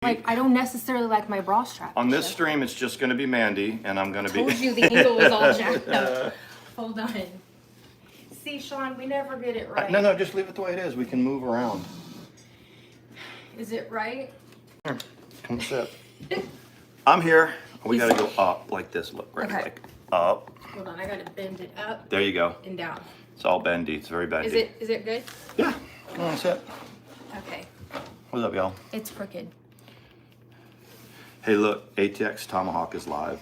like, I don't necessarily like my bra strap. On this stream, it's just going to be Mandi, and I'm going to be... Told you the angle was all jacked up. Hold on. See, Sean, we never get it right. No, just leave it the way it is. We can move around. Is it right? Here, come sit. I'm here. We got to go up like this. Look, right? Okay. Like up. Hold on, I got to bend it up. There you go. And down. It's all bendy. It's very bendy. Is it good? Yeah. Come on, sit. Okay. What's up, y'all? It's crooked. Hey, look. ATX Tomahawk is live.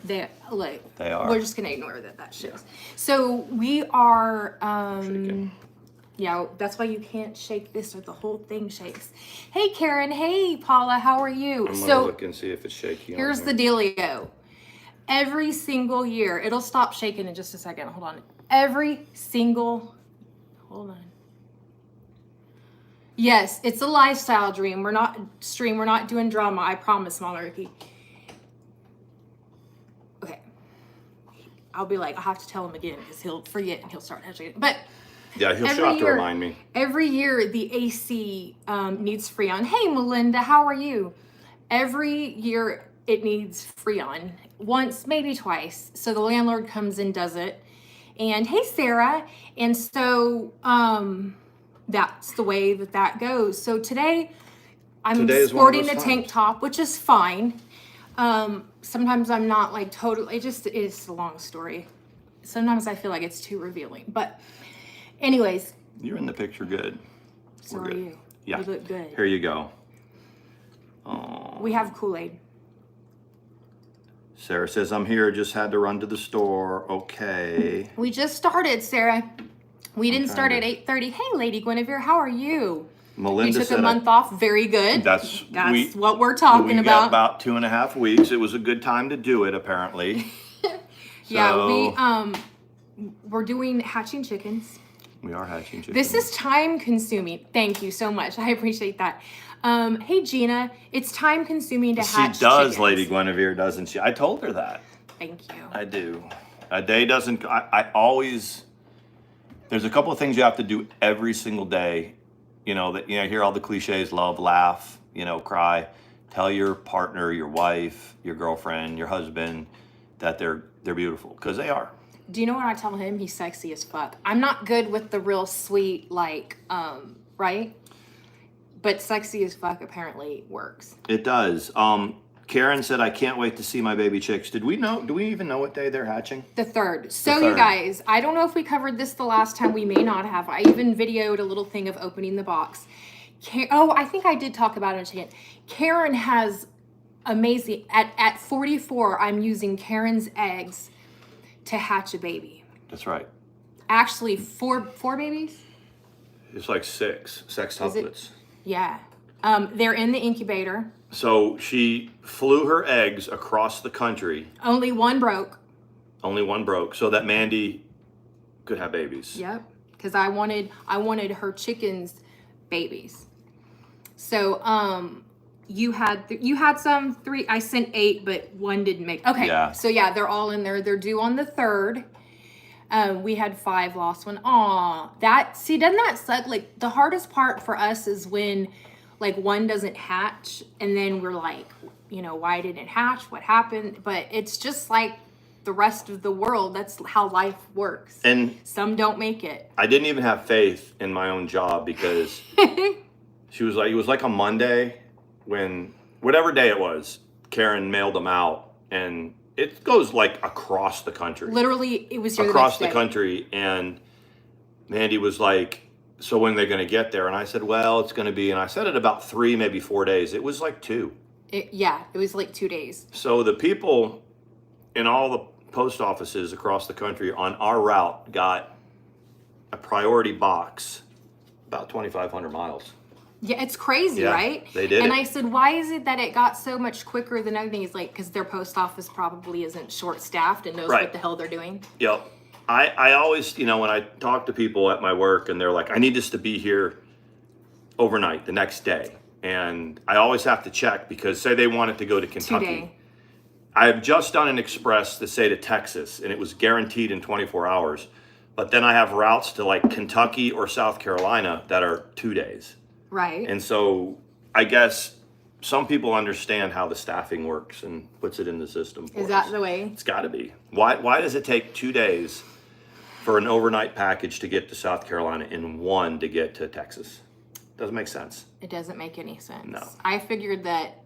They are. We're just gonna ignore that shit. Yeah. So we are. Yeah, that's why you can't shake this or the whole thing shakes. Hey, Karen. Hey, Paula. How are you? I'm gonna look and see if it's shaky. Here's the dealio. Every single year, it'll stop shaking in just a second. Hold on. Hold on. Yes, it's a lifestyle dream. We're not doing drama. I promise, Malarkey. Okay. I'll be like, I have to tell him again because he'll forget and he'll start hedging it. But yeah, he'll have to remind me. Every year, the AC needs Freon. Hey, Melinda, how are you? Every year, it needs Freon. Once, maybe twice. So the landlord comes and does it. And hey, Sarah. And so that's the way that goes. So today I'm sporting a tank top, which is fine. Sometimes I'm not like totally, it's a long story. Sometimes I feel like it's too revealing. But anyways. You're in the picture good. So are you. Yeah. You look good. Here you go. Oh. We have Kool-Aid. Sarah says, I'm here, just had to run to the store. Okay. We just started, Sarah. We didn't start at 8:30. Hey, Lady Guinevere, how are you? Melinda you took a month off. Very good. That's what we're talking about. About 2.5 weeks. It was a good time to do it, apparently. Yeah, we're doing hatching chickens. We are hatching chickens. This is time consuming. Thank you so much. I appreciate that. Hey, Gina, it's time consuming to hatch She does, chickens. Lady Guinevere, doesn't she? I told her that. Thank you. I do. A day doesn't, I always, there's a couple of things you have to do every single day. You know, that, you know, hear all the cliches, love, laugh, you know, cry. Tell your partner, your wife, your girlfriend, your husband that they're beautiful, because they are. Do you know what I tell him? He's sexy as fuck. I'm not good with the real sweet, like, right? But sexy as fuck apparently works. It does. Karen said, I can't wait to see my baby chicks. Do we even know what day they're hatching? The 3rd. So you guys, I don't know if we covered this the last time. We may not have. I even videoed a little thing of opening the box. I think I did talk about it again. Karen has amazing, at 44, I'm using Karen's eggs to hatch a baby. That's right. Actually, four babies? It's like six sextuplets. Yeah. They're in the incubator. So she flew her eggs across the country. Only one broke. So that Mandi could have babies. Yep. Because I wanted her chickens babies. So you had some 3. I sent 8, but 1 didn't make. Okay. Yeah. So yeah, they're all in there. They're due on the 3rd. We had 5, lost 1. Aw, doesn't that suck? Like, the hardest part for us is when, like, one doesn't hatch, and then we're like, you know, why didn't it hatch? What happened? But it's just like the rest of the world. That's how life works. And some don't make it. I didn't even have faith in my own job because she was like, it was like a Monday when, whatever day it was, Karen mailed them out, and it goes like across the country. Literally, it was here across the country, and Mandi was like, so when are they going to get there? And I said, well, it's going to be, and I said it about 3, maybe 4 days. It was like 2. It was like 2 days. So the people in all the post offices across the country on our route got a priority box about 2,500 miles. Yeah, it's crazy, right? They did. And I said, why is it that it got so much quicker than other things? Like, because their post office probably isn't short-staffed and knows what the hell they're doing. Yep. I always, you know, when I talk to people at my work and they're like, I need this to be here overnight, the next day. And I always have to check because say they want it to go to Kentucky. Today. I have just done an express to say to Texas, and it was guaranteed in 24 hours. But then I have routes to like Kentucky or South Carolina that are 2 days. Right. And so I guess some people understand how the staffing works and puts it in the system for Is that us. the way? It's got to be. Why does it take 2 days for an overnight package to get to South Carolina and 1 to get to Texas? Doesn't make sense. It doesn't make any sense. No. I figured that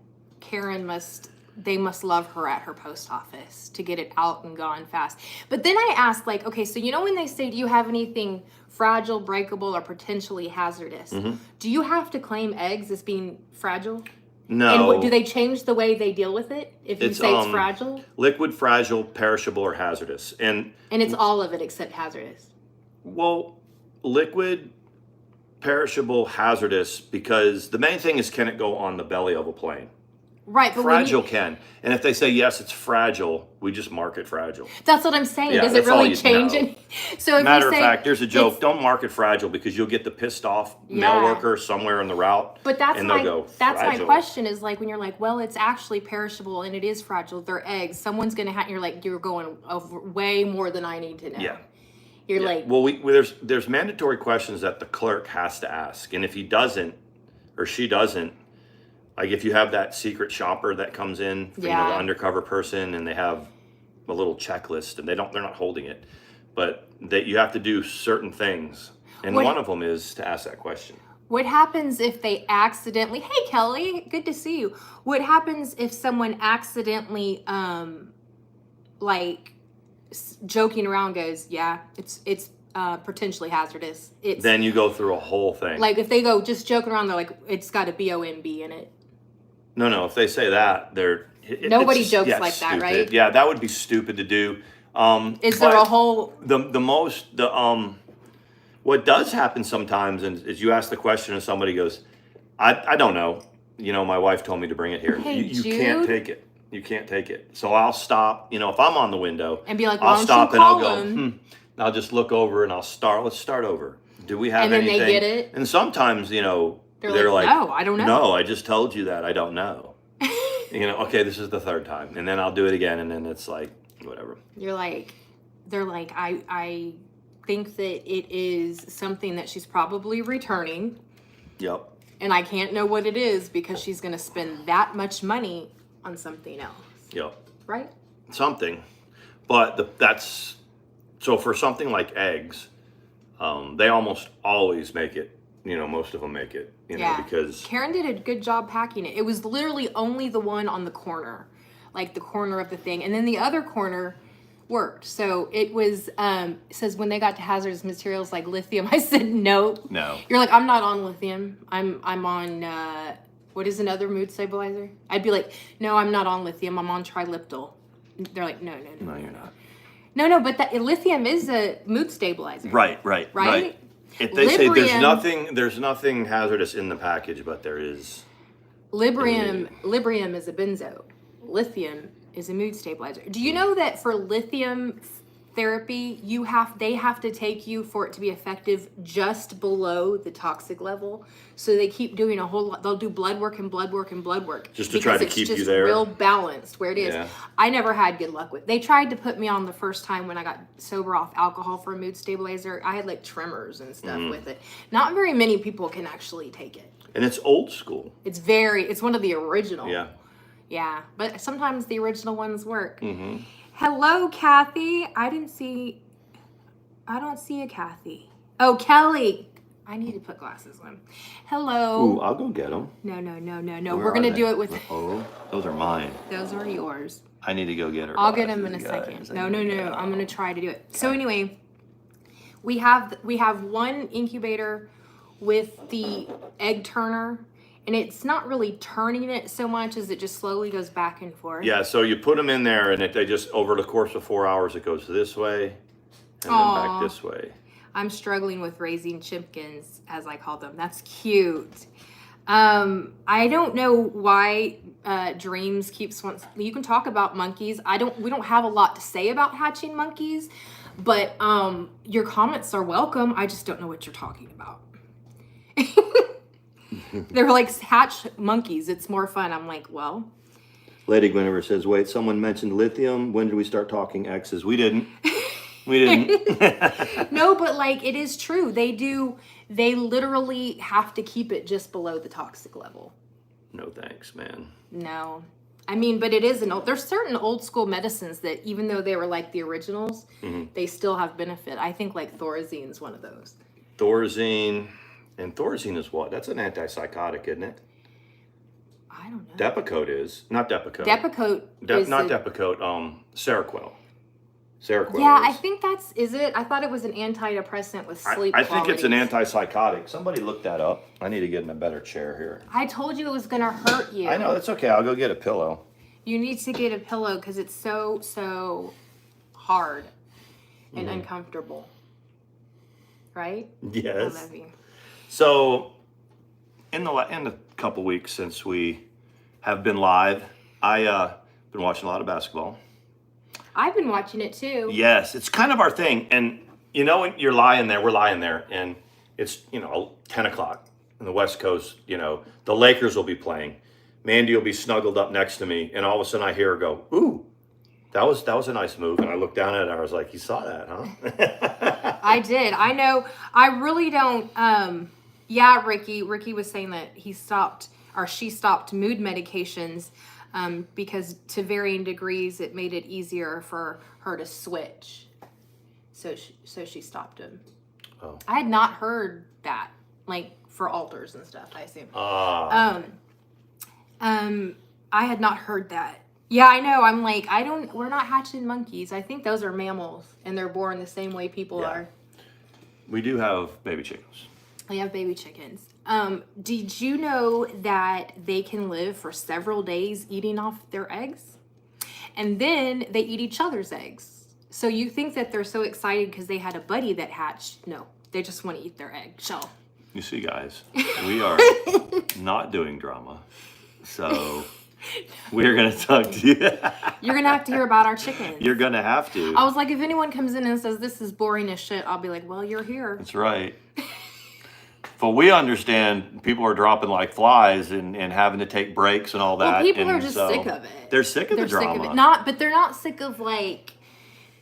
they must love her at her post office to get it out and gone fast. But then I asked, like, okay, so you know when they say, do you have anything fragile, breakable, or potentially hazardous? Mm-hmm. Do you have to claim eggs as being fragile? No. And do they change the way they deal with it if you say it's fragile? Liquid, fragile, perishable, or hazardous. And it's all of it except hazardous. well, liquid, perishable, hazardous, because the main thing is, can it go on the belly of a plane? Right, but Fragile can. And if they say, yes, it's fragile, we just mark it fragile. that's what I'm saying. Yeah, Does it that's all really you change know. it? So if Matter you of say, fact, there's a joke. it's- Don't mark it fragile because you'll get the pissed off mail Yeah. worker somewhere in the route. But that's and my they'll go, that's my "Fragile." question is like when you're like, well, it's actually perishable and it is fragile. They're eggs. Someone's gonna have. You're like, you're going over way more than I need to know. Yeah. You're Yeah. like, Well, there's mandatory questions that the clerk has to ask, and if he doesn't or she doesn't, like if you have that secret shopper that comes in, you know, Yeah. the undercover person, and they have a little checklist, and they're not holding it, but that you have to do certain things, and What- one of them is to ask that question. what happens if they accidentally? Hey, Kelly, good to see you. What happens if someone accidentally, like, joking around goes, yeah, it's potentially hazardous. It's Then you go through a whole thing. like if they go just joking around, they're like, it's got a BOMB in it. No, if they say that, Nobody it's jokes yeah, like that, stupid. right? Yeah, that would be stupid to do. Is there but a whole? What does happen sometimes is you ask the question and somebody goes, I don't know. You know, my wife told me to bring it here. Hey, you can't Jude? take it. You can't take it. So I'll stop. You know, if I'm on the window, And be like, why I'll don't stop you and I'll call go. him? I'll just look over and Let's start over. Do we have And then anything? they get it? And sometimes, you know, They're like, no, I don't know. No, I just told you that. I don't know. You know, okay, this is the 3rd time, and then I'll do it again, and then it's like whatever. They're like, I think that it is something that she's probably returning, Yep. and I can't know what it is because she's going to spend that much money on something else, Yep. right? Something, but that's so for something like eggs, they almost always make it. You know, most of them make it. You know, because Karen did a good job packing it. It was literally only the one on the corner, like the corner of the thing, and then the other corner worked. So it was it says when they got to hazardous materials like lithium. I said no. You're like, I'm not on lithium. I'm on what is another mood stabilizer? I'd be like, no, I'm not on lithium. I'm on triliptal. They're like, no, you're not. No, but that lithium is a mood stabilizer. Right. If they say there's nothing hazardous in the package, but there is. Librium is a benzo. Lithium is a mood stabilizer. Do you know that for lithium therapy, they have to take you for it to be effective just below the toxic level? So they keep doing a whole lot. They'll do blood work and blood work and blood work. Just to try to keep you there. Real balanced where it is. Yeah. I never had good luck with. They tried to put me on the first time when I got sober off alcohol for a mood stabilizer. I had like tremors and stuff with it. Not very many people can actually take it. And it's old school. It's one of the original. Yeah. Yeah, but sometimes the original ones work. Mm-hmm. Hello, Kathy. I don't see a Kathy. Oh, Kelly. I need to put glasses on. Hello. Ooh, I'll go get them. No. Where We're going to are do they? it with... Oh, those are mine. Those are yours. I need to go get her. I'll get them in a glasses, second. guys. No. I'm going to try to do it. So anyway, we have one incubator with the egg turner, and it's not really turning it so much as it just slowly goes back and forth. Yeah, so you put them in there, and they just over the course of 4 hours, it goes this way, and then back this way. I'm struggling with raising chimpkins, as I call them. That's cute. I don't know why Dreams keeps you can talk about monkeys. We don't have a lot to say about hatching monkeys, but your comments are welcome. I just don't know what you're talking about. They're like, hatch monkeys. It's more fun. I'm like, well. Lady Guinevere says, wait, someone mentioned lithium. When did we start talking X's? We didn't. No, but like, it is true. They literally have to keep it just below the toxic level. No thanks, man. No. I mean, but it is there's certain old school medicines that even though they were like the originals, they still have benefit. I think like Thorazine is one of those. Thorazine. And Thorazine is what? That's an antipsychotic, isn't it? I don't know. Depakote is. Not Depakote. Depakote Depakote, Seroquel. Seroquel Yeah, is. I think is it? I thought it was an antidepressant with sleep I think it's an qualities. antipsychotic. Somebody look that up. I need to get in a better chair here. I told you it was going to hurt you. I know, that's okay. I'll go get a pillow. You need to get a pillow because it's so hard and uncomfortable. Right? Yes. I love you. So, in the couple weeks since we have been live, I been watching a lot of basketball. I've been watching it too. Yes, it's kind of our thing. And you know, when we're lying there, and it's 10 o'clock in the West Coast. The Lakers will be playing. Mandi will be snuggled up next to me, and all of a sudden I hear her go, "Ooh, that was a nice move." And I looked down at it, and I was like, "You saw that, huh?" I did. I know. I really don't. Yeah, Ricky was saying that she stopped mood medications because to varying degrees it made it easier for her to switch. So she stopped them. Oh. I had not heard that, like for alters and stuff, I assume. I had not heard that. Yeah, I know. I'm like, we're not hatching monkeys. I think those are mammals and they're born the same way people are. We do have baby chickens. We have baby chickens. Did you know that they can live for several days eating off their eggs? And then they eat each other's eggs. So you think that they're so excited because they had a buddy that hatched. No, they just want to eat their egg shell. You see, guys, we are not doing drama. So we're going to talk to you. You're going to have to hear about our chickens. You're going to have to. I was like, if anyone comes in and says this is boring as shit, I'll be like, well, you're here. That's right. But we understand people are dropping like flies and having to take breaks and all that. Well, people and are just sick of it. They're sick of the drama. Sick of it. But they're not sick of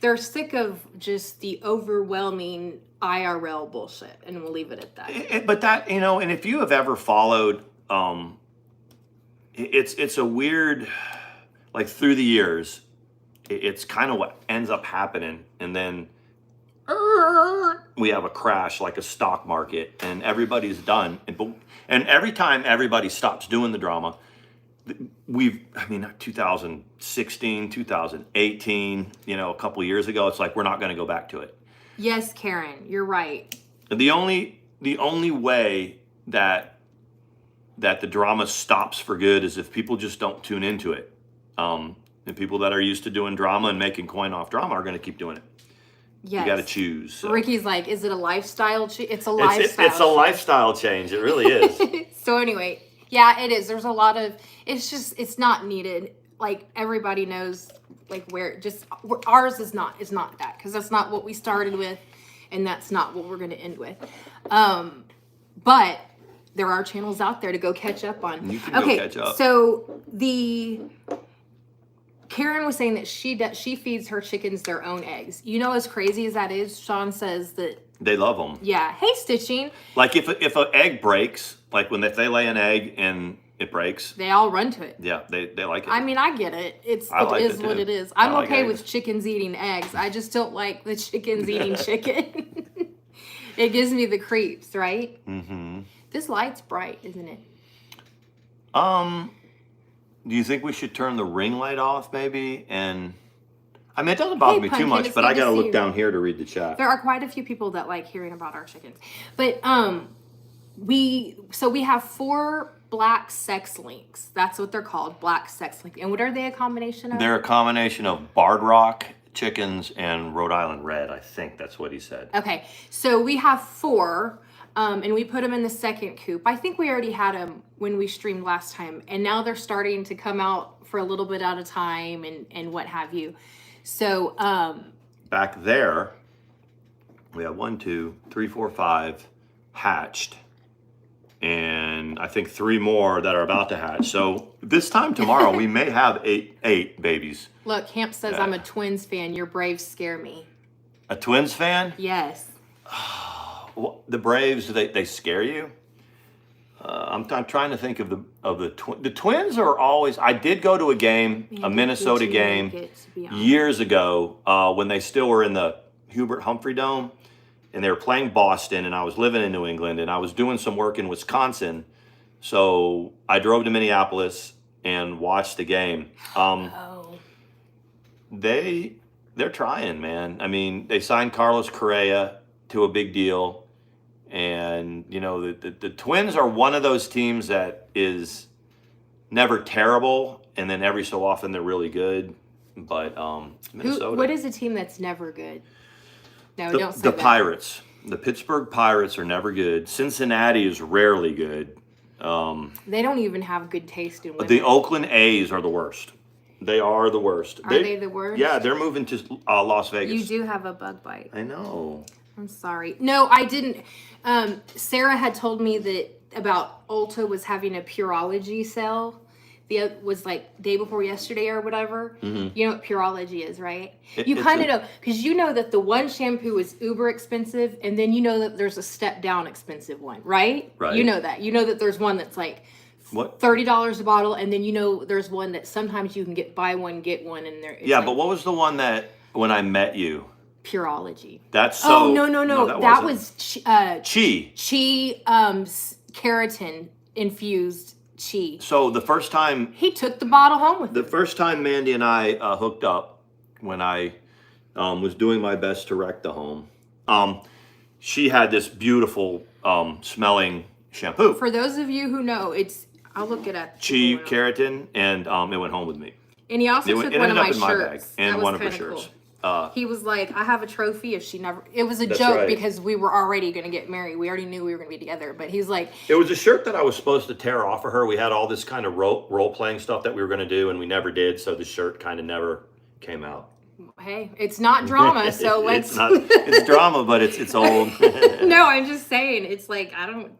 they're sick of just the overwhelming IRL bullshit, and we'll leave it at that. But that, and if you have ever followed, it's a weird, like through the years, it's kind of what ends up happening, and then we have a crash like a stock market, and everybody's done. And every time everybody stops doing the drama, 2016, 2018, a couple of years ago, it's like we're not going to go back to it. Yes, Karen, you're right. The only way that the drama stops for good is if people just don't tune into it. And people that are used to doing drama and making coin off drama are going to keep doing it. Yes. You got to choose. So. Ricky's like, is it a lifestyle change? It's a lifestyle It's a lifestyle change. It really is. So anyway, yeah, it is. There's a lot of, it's not needed. Like everybody knows ours is not that, because that's not what we started with and that's not what we're going to end with. But there are channels out there to go catch up on. You can go catch up. So Karen was saying that she feeds her chickens their own eggs. As crazy as that is, Sean says that they love them. Yeah. Hey, Stitching. Like if an egg breaks, like if they lay an egg and it breaks, they all run to it. Yeah, they like it. I mean, I get it. It is what it is. I'm okay with chickens eating eggs. I just don't like the chickens eating chicken. It gives me the creeps, right? Mm-hmm. This light's bright, isn't it? Do you think we should turn the ring light off, maybe? And I mean, it doesn't bother me too much, but I got to look down here to read the chat. There are quite a few people that like hearing about our chickens, but we have 4 black sex links. That's what they're called, black sex link. And what are they a combination of? They're a combination of Barred Rock chickens and Rhode Island Red. I think that's what he said. Okay, so we have 4. And we put them in the second coop. I think we already had them when we streamed last time. And now they're starting to come out for a little bit at a time and what have you. So back there, we have 1, 2, 3, 4, 5 hatched. And I think 3 more that are about to hatch. So this time tomorrow, we may have 8 babies. Look, Hamp says I'm a Twins fan. Your Braves scare me. A Twins fan? Yes. The Braves, they scare you? I'm trying to think of the Twins are always. I did go to a game, Man, a did Minnesota you game, make it, to be honest? years ago when they still were in the Hubert Humphrey Dome, and they were playing Boston, and I was living in New England, and I was doing some work in Wisconsin, so I drove to Minneapolis and watched the game. Oh, They're trying, man. I mean, they signed Carlos Correa to a big deal. And, you know, the Twins are one of those teams that is never terrible, and then every so often they're really good. But Minnesota. what is a team that's never good? No, don't say the that. Pirates. The Pittsburgh Pirates are never good. Cincinnati is rarely good. They don't even have good taste in women. The Oakland A's are the worst. They are the worst. Are they the worst? Yeah, they're moving to Las Vegas. You do have a bug bite. I know. I'm sorry. No, I didn't. Sarah had told me that about Ulta was having a Pureology sale. Was like day before yesterday or whatever. Mm-hmm. You know what Pureology is, right? You kind of know, because you know that the one shampoo is uber expensive, and then you know that there's a step down expensive one, right? Right. You know that. You know that there's one that's like What? $30 a bottle, and then you know there's one that sometimes you can get buy one get one, and there. Yeah, like, but what was the one that when I met you? Pureology. That's so. Oh no! That was Chi. Keratin infused Chi. So the first time He took the bottle home with him. the first time Mandy and I hooked up, when I was doing my best to wreck the home, she had this beautiful smelling shampoo. For those of you who know, I'll look it up. Chi Keratin, and it went home with me. And he also took It one of ended my up in my bag shirts. and That one was of her kinda shirts. cool. He was like, I have a trophy if she never. It was a That's joke right. because we were already going to get married. We already knew we were going to be together. But he's like, It was a shirt that I was supposed to tear off of her. We had all this kind of role playing stuff that we were going to do, and we never did. So the shirt kind of never came out. hey, it's not drama, so let's. It's drama, but it's old. No, I'm just saying. It's like, I don't.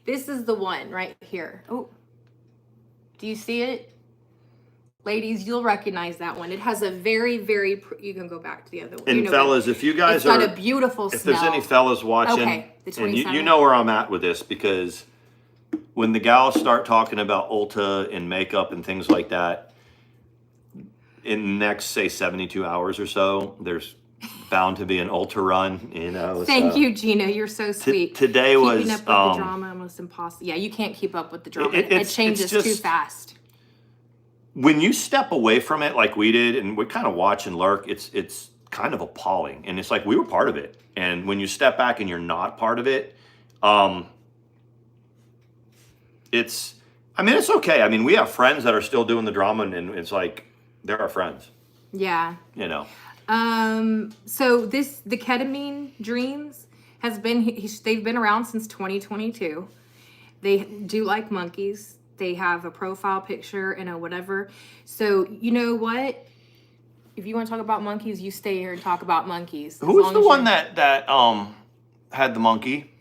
This is the one right here. Oh, do you see it? Ladies, you'll recognize that one. It has a very, very. You can go back to the other one. And fellas, if you guys it's got a beautiful smell. if there's any fellas watching, Okay, the and you 27. know where I'm at with this, because when the gals start talking about Ulta and makeup and things like that, in the next, say, 72 hours or so, there's bound to be an Ulta run. You know. Thank you, Gina. You're so sweet. Today Keeping was up with the drama almost impossible. Yeah, you can't keep up with the drama. It changes too fast. When you step away from it like we did, and we kind of watch and lurk, it's kind of appalling. And it's like we were part of it. And when you step back and you're not part of it, it's okay. I mean, we have friends that are still doing the drama, and it's like they're our friends. Yeah. You know. So the ketamine dreams has been, they've been around since 2022. They do like monkeys. They have a profile picture and a whatever. So you know what? If you want to talk about monkeys, you stay here and talk about monkeys. Who was the one that had the monkey?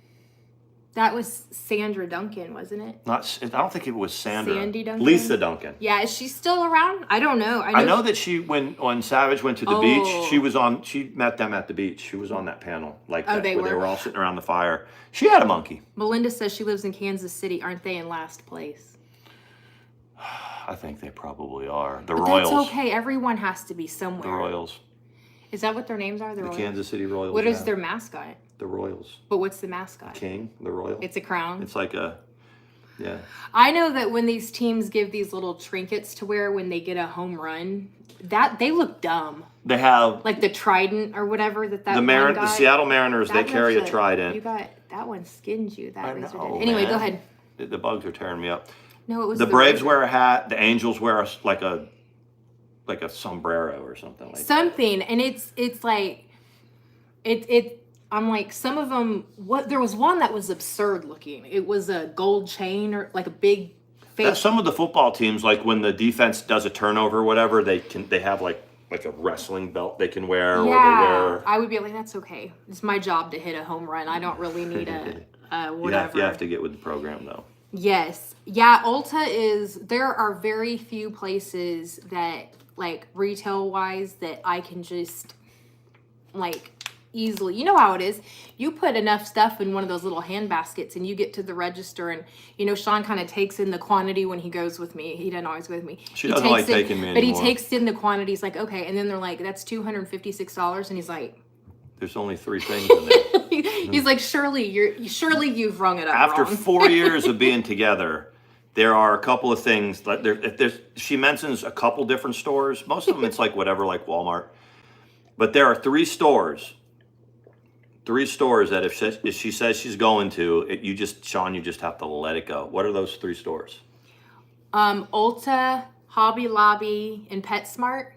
That was Sandra Duncan, wasn't it? I don't think it was Sandra. Sandy Duncan? Lisa Duncan. Yeah, is she still around? I don't know. I know that she, when Savage went to the beach, she met them at the beach. She was on that panel where they were all sitting around the fire. She had a monkey. Melinda says she lives in Kansas City. Aren't they in last place? I think they probably are. The But Royals. That's okay. Everyone has to be somewhere. The Royals. Is that what their names are? The Royals? Kansas City Royals. What is their mascot? The Royals. But what's the mascot? King, the Royal. It's a crown. It's like a, yeah. I know that when these teams give these little trinkets to wear when they get a home run, that they look dumb. They have like the trident or whatever that the Seattle Mariners. They carry a trident. You got that one skinned you. That razor know, did. Anyway, man. go ahead. The bugs are tearing me up. No, it was the Braves wear a hat. The Angels wear like a sombrero or something like that. Something, and it's like it. I'm like, some of them. There was one that was absurd looking. It was a gold chain or like a big face. Some of the football teams, like when the defense does a turnover or whatever, they have like a wrestling belt they can wear. Yeah, or they wear. I would be like, that's okay. It's my job to hit a home run. I don't really need a whatever. You have to get with the program though. Yes. Yeah, Ulta there are very few places that, like, retail-wise, that I can just, like, easily. You know how it is. You put enough stuff in one of those little hand baskets and you get to the register, and Sean kind of takes in the quantity when he goes with me. He doesn't always go with me. She doesn't like taking me anymore. But he takes in the quantities like, okay, and then they're like, that's $256, and he's like, there's only 3 things in there. He's like, surely you've rung it up After wrong. 4 years of being together, there are a couple of things like she mentions a couple different stores. Most of them it's like whatever, like Walmart. But there are 3 stores that if she says she's going to, Sean, you just have to let it go. What are those 3 stores? Ulta, Hobby Lobby, and PetSmart.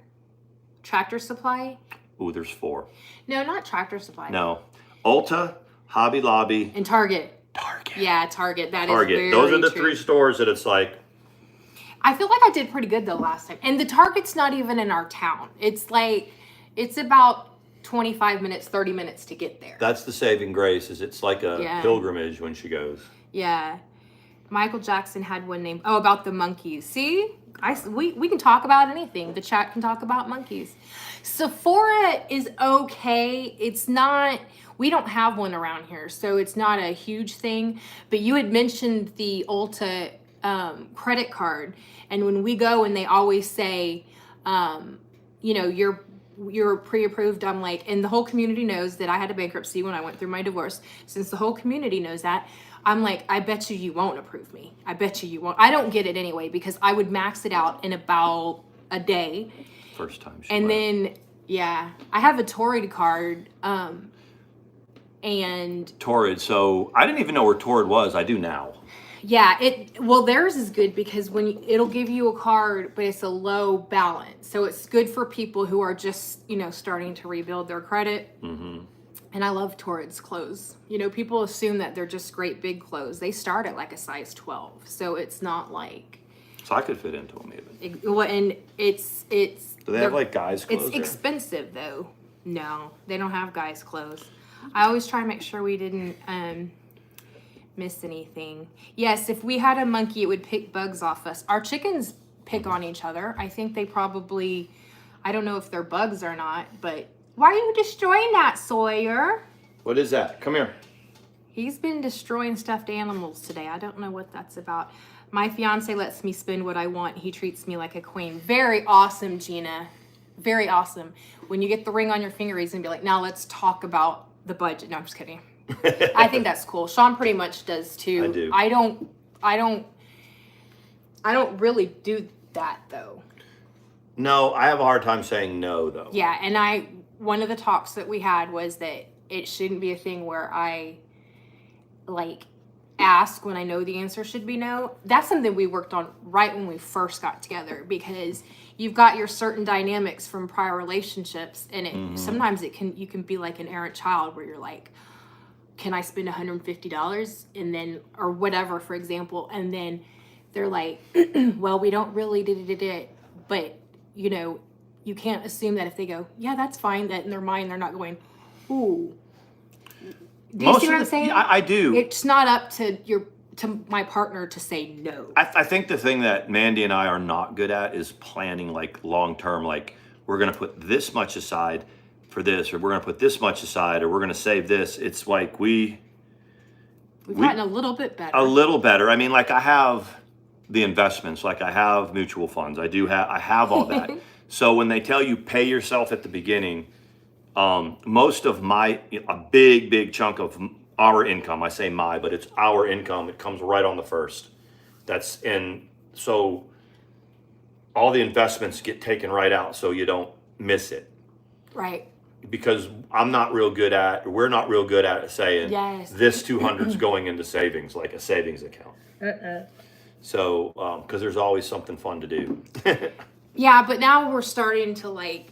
Tractor Supply. Ooh, there's 4. No, not Tractor Supply. No. Ulta, Hobby Lobby. And Target. Target. Yeah, Target. That Target. is very Those are the true. 3 stores that it's like. I feel like I did pretty good the last time. And the Target's not even in our town. It's about 25 minutes, 30 minutes to get there. That's the saving grace, is it's like a pilgrimage when she goes. Yeah. Michael Jackson had one name. Oh, about the monkeys. See? We can talk about anything. The chat can talk about monkeys. Sephora is okay. It's not, we don't have one around here, so it's not a huge thing. But you had mentioned the Ulta credit card. And when we go and they always say, you're pre-approved, I'm like, and the whole community knows that I had a bankruptcy when I went through my divorce. Since the whole community knows that, I'm like, I bet you won't approve me. I bet you won't. I don't get it anyway because I would max it out in about a day. First time. And then, I have a Torrid card. And Torrid. So I didn't even know where Torrid was. I do now. Yeah, theirs is good because it'll give you a card, but it's a low balance. So it's good for people who are just, starting to rebuild their credit. Mm-hmm. And I love Torrid's clothes. People assume that they're just great big clothes. They start at like a size 12. So it's not like. So I could fit into them even. And it's. Do they have like guys' clothes? It's expensive though. No, they don't have guys' clothes. I always try to make sure we didn't miss anything. Yes, if we had a monkey, it would pick bugs off us. Our chickens pick on each other. I think they probably, I don't know if they're bugs or not, but why are you destroying that, Sawyer? What is that? Come here. He's been destroying stuffed animals today. I don't know what that's about. My fiance lets me spend what I want. He treats me like a queen. Very awesome, Gina. Very awesome. When you get the ring on your finger, he's gonna be like, now let's talk about the budget. No, I'm just kidding. I think that's cool. Sean pretty much does too. I do. I don't really do that though. No, I have a hard time saying no though. Yeah, and one of the talks that we had was that it shouldn't be a thing where I ask when I know the answer should be no. That's something we worked on right when we first got together because you've got your certain dynamics from prior relationships, and sometimes you can be like an errant child where you're like, can I spend $150 and then, or whatever, for example, and then they're like, well, we don't really but you can't assume that if they go, yeah, that's fine, that in their mind they're not going, ooh. Do you see what I'm saying? Yeah, I do. It's not up to my partner to say no. I think the thing that Mandi and I are not good at is planning like long term, like we're going to put this much aside for this, or we're going to put this much aside, or we're going to save this. It's like we've gotten a little bit better. A little better. I mean, like I have the investments, like I have mutual funds. I have all that. So when they tell you pay yourself at the beginning, most of a big chunk of our income, I say my, but it's our income. It comes right on the first. And so all the investments get taken right out so you don't miss it. Right. Because we're not real good at saying, yes, this 200 is going into savings, like a savings account. So, because there's always something fun to do. Yeah, but now we're starting to I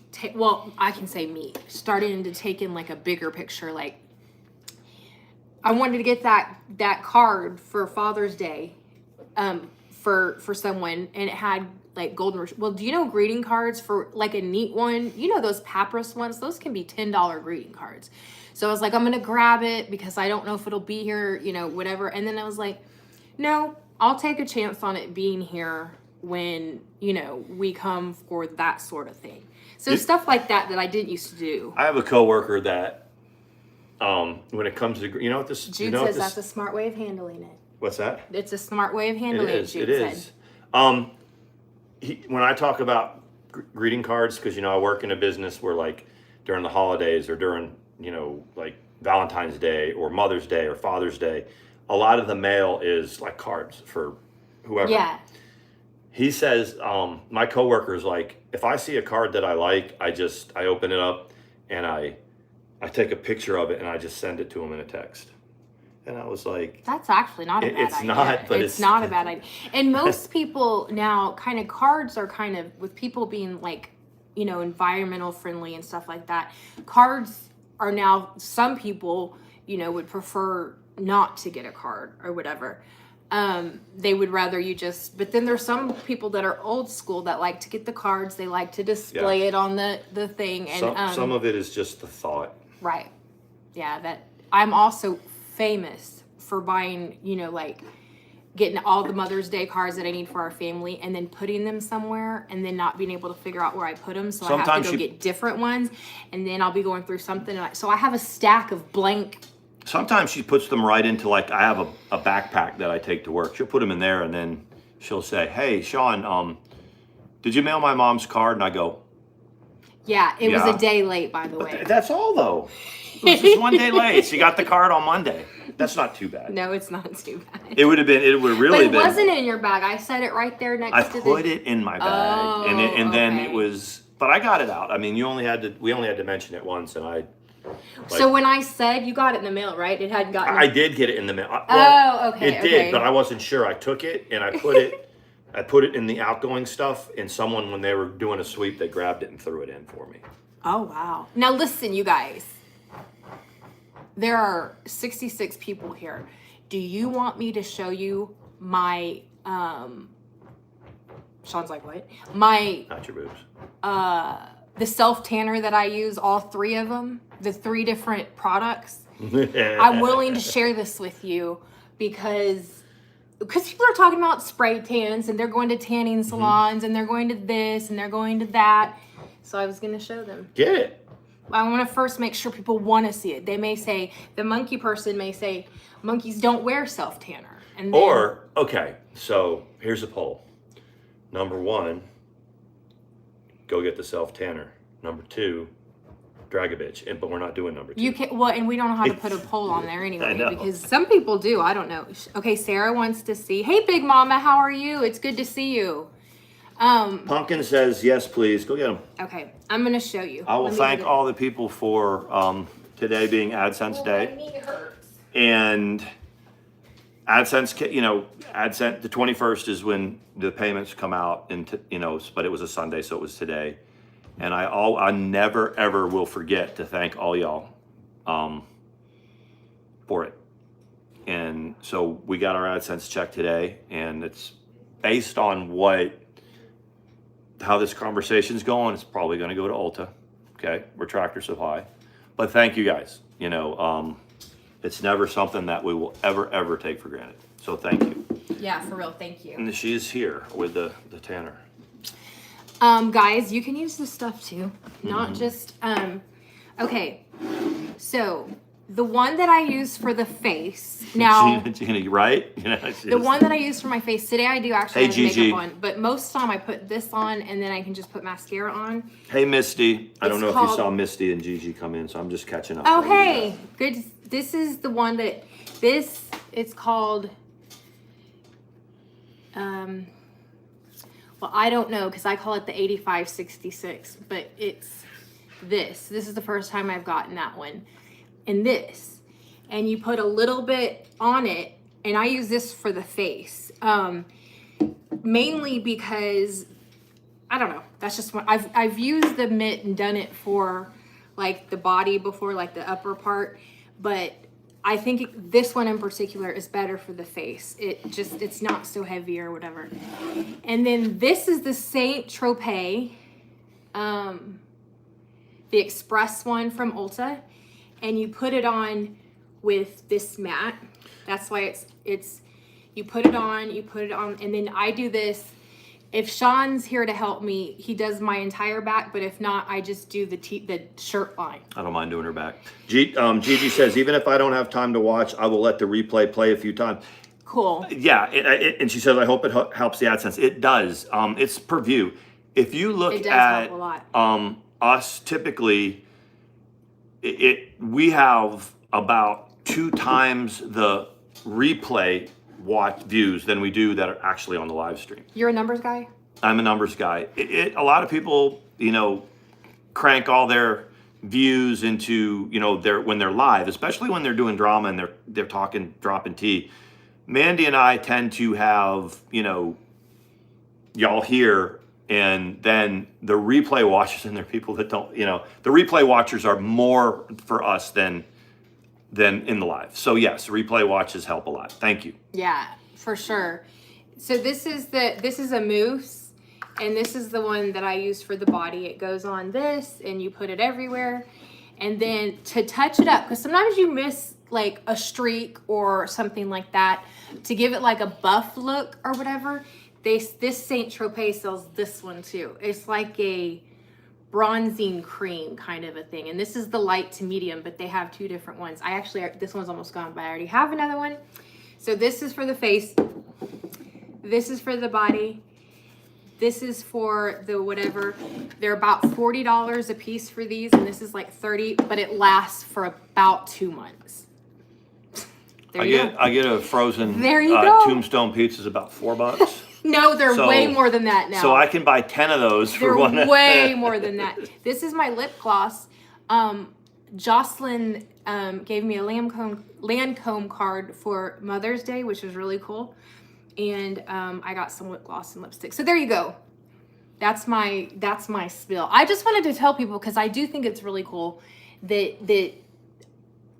can say me, starting to take in like a bigger picture. Like I wanted to get that card for Father's Day for someone, and it had like golden. Well, do you know greeting cards for like a neat one? You know those papyrus ones? Those can be $10 greeting cards. So I was like, I'm going to grab it because I don't know if it'll be here, whatever. And then I was like, no, I'll take a chance on it being here when, we come for that sort of thing. So stuff like that I didn't used to do. I have a coworker that when it comes to, you know what this, Jude you know says what that's this, a smart way of handling it. what's that? It's a smart way of handling it, Jude It said. is. When I talk about greeting cards, because, you know, I work in a business where, like, during the holidays or during, you know, like Valentine's Day or Mother's Day or Father's Day, a lot of the mail is like cards for whoever. Yeah. He says, my coworker's like, if I see a card that I like, I open it up and I take a picture of it and I just send it to him in a text. And I was like, that's actually not a bad idea. It's not, but it's not a bad idea. And most people now, kind of cards are kind of, with people being like, you know, environmental friendly and stuff like that. Cards are now, some people, you know, would prefer not to get a card or whatever. They would rather you just, but then there's some people that are old school that like to get the cards. They like to display it on the thing. And some of it is just the thought. Right. Yeah. That I'm also famous for buying, you know, like getting all the Mother's Day cards that I need for our family and then putting them somewhere and then not being able to figure out where I put them. So I have to go get different ones, and then I'll be going through something. So I have a stack of blank. Sometimes she puts them right into, like, I have a backpack that I take to work. She'll put them in there and then she'll say, hey, Sean, did you mail my mom's card? And I go, yeah, it was a day late, by the way. That's all, though. It was just one day late. She got the card on Monday. That's not too bad. No, it's not too bad. It would really been. But it wasn't in your bag. I set it right there next to the... I put it in my bag. And then it was... But I got it out. I mean, we only had to mention it once, and I... so when I said, you got it in the mail, right? It hadn't gotten... I did get it in the mail. Okay. It did, but I wasn't sure. I took it, and I put it in the outgoing stuff, and someone, when they were doing a sweep, they grabbed it and threw it in for me. Oh, wow. Now listen, you guys. There are 66 people here. Do you want me to show you my, Sean's like, what? My... Not your boobs. The self-tanner that I use, all three of them, the 3 different products. I'm willing to share this with you because people are talking about spray tans and they're going to tanning salons and they're going to this and they're going to that. So I was going to show them. Get it. I want to first make sure people want to see it. They may say, the monkey person may say, monkeys don't wear self-tanner. And then, okay, so here's a poll. Number 1, go get the self-tanner. Number 2, drag a bitch. But we're not doing number 2. You can, well, and we don't know how to put a poll on there anyway, because some people do. I don't know. Okay, Sarah wants to see. Hey, Big Mama, how are you? It's good to see you. Pumpkin says, yes, please. Go get them. Okay, I'm going to show you. I will thank all the people for today being AdSense Day. My knee hurts. And AdSense, you know, AdSense, the 21st is when the payments come out, and you know, but it was a Sunday, so it was today. And I never, ever will forget to thank all y'all for it. And so we got our AdSense check today, and it's based on how this conversation's going. It's probably going to go to Ulta. Okay, we're Tractor Supply. But thank you guys. You know, it's never something that we will ever take for granted. So thank you. Yeah, for real, thank you. And she is here with the tanner. Guys, you can use this stuff too. Not just, okay. So, the one that I use for the face, now... Gina, right? You know, the one that I use for my face, today I do actually have Gigi. makeup on, but most of the time I put this on and then I can just put mascara on. Hey, Misty. I don't know if you saw Misty and Gigi come in, so I'm just catching up. Oh, hey. Good. This is the one that, it's called, well, I don't know because I call it the 8566, but it's this. This is the first time I've gotten that one. And this. And you put a little bit on it, and I use this for the face. Mainly because, I don't know, that's just what, I've used the mitt and done it for like the body before, like the upper part, but I think this one in particular is better for the face. It's not so heavy or whatever. And then this is the Saint Tropez, the Express one from Ulta, and you put it on with this mat. That's why it's you put it on, and then I do this If Sean's here to help me, he does my entire back, but if not, I just do the shirt line. I don't mind doing her back. Gigi says, even if I don't have time to watch, I will let the replay play a few times. Cool. Yeah, and she says, I hope it helps the AdSense. It does. It's per view. If you look at help a lot. us, typically, we have about 2 times the replay watch views than we do that are actually on the live stream. You're a numbers guy? I'm a numbers guy. A lot of people, crank all their views into, when they're live, especially when they're doing drama and they're talking, dropping tea. Mandi and I tend to have, y'all here, and then the replay watchers, and there are people that don't, the replay watchers are more for us than in the live. So yes, replay watches help a lot. Thank you. Yeah, for sure. So this is a mousse, and this is the one that I use for the body. It goes on this, and you put it everywhere. And then to touch it up, because sometimes you miss like a streak or something like that, to give it like a buff look or whatever, this Saint Tropez sells this one too. It's like a bronzing cream kind of a thing, and this is the light to medium, but they have 2 different ones. This one's almost gone, but I already have another one. So this is for the face, this is for the body, this is for the whatever. They're about $40 a piece for these, and this is like $30, but it lasts for about 2 months. I get a frozen there you go. Tombstone pizza is about $4. No, they're way more than that now. So I can buy 10 of those for one. They're way more than that. This is my lip gloss. Jocelyn gave me a Lancome card for Mother's Day, which was really cool. And I got some lip gloss and lipstick. So there you go. That's my spill. I just wanted to tell people, because I do think it's really cool that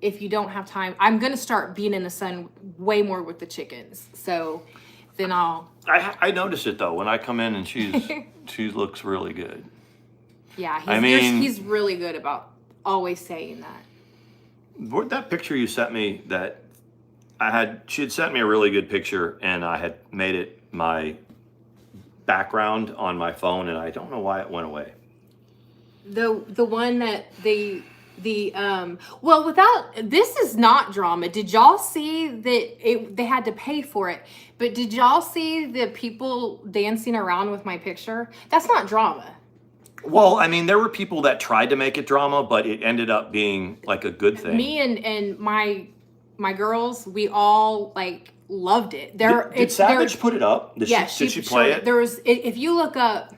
if you don't have time, I'm going to start being in the sun way more with the chickens. So then I notice it though when I come in, and she looks really good. Yeah, he's really good about always saying that. That picture you sent me, that she had sent me a really good picture, and I had made it my background on my phone, and I don't know why it went away. The one that this is not drama. Did y'all see that they had to pay for it? But did y'all see the people dancing around with my picture? That's not drama. Well, I mean, there were people that tried to make it drama, but it ended up being like a good thing. Me and my girls, we all like loved it. Did Savage put it up? Did she play it? There was, if you look up.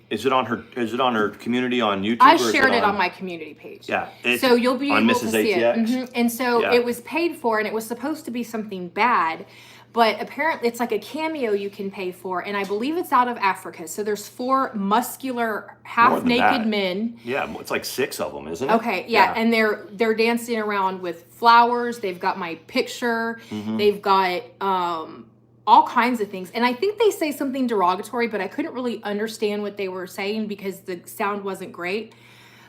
Is it on her community on YouTube? I shared it on my community page. Yeah. So you'll be able to see it. Mm-hmm. And so it was paid for, and it was supposed to be something bad, but apparently it's like a cameo you can pay for, and I believe it's out of Africa. So there's 4 muscular, half-naked men. Yeah, it's like 6 of them, isn't it? Okay, yeah. And they're dancing around with flowers. They've got my picture. Mm-hmm. They've got all kinds of things. And I think they say something derogatory, but I couldn't really understand what they were saying because the sound wasn't great.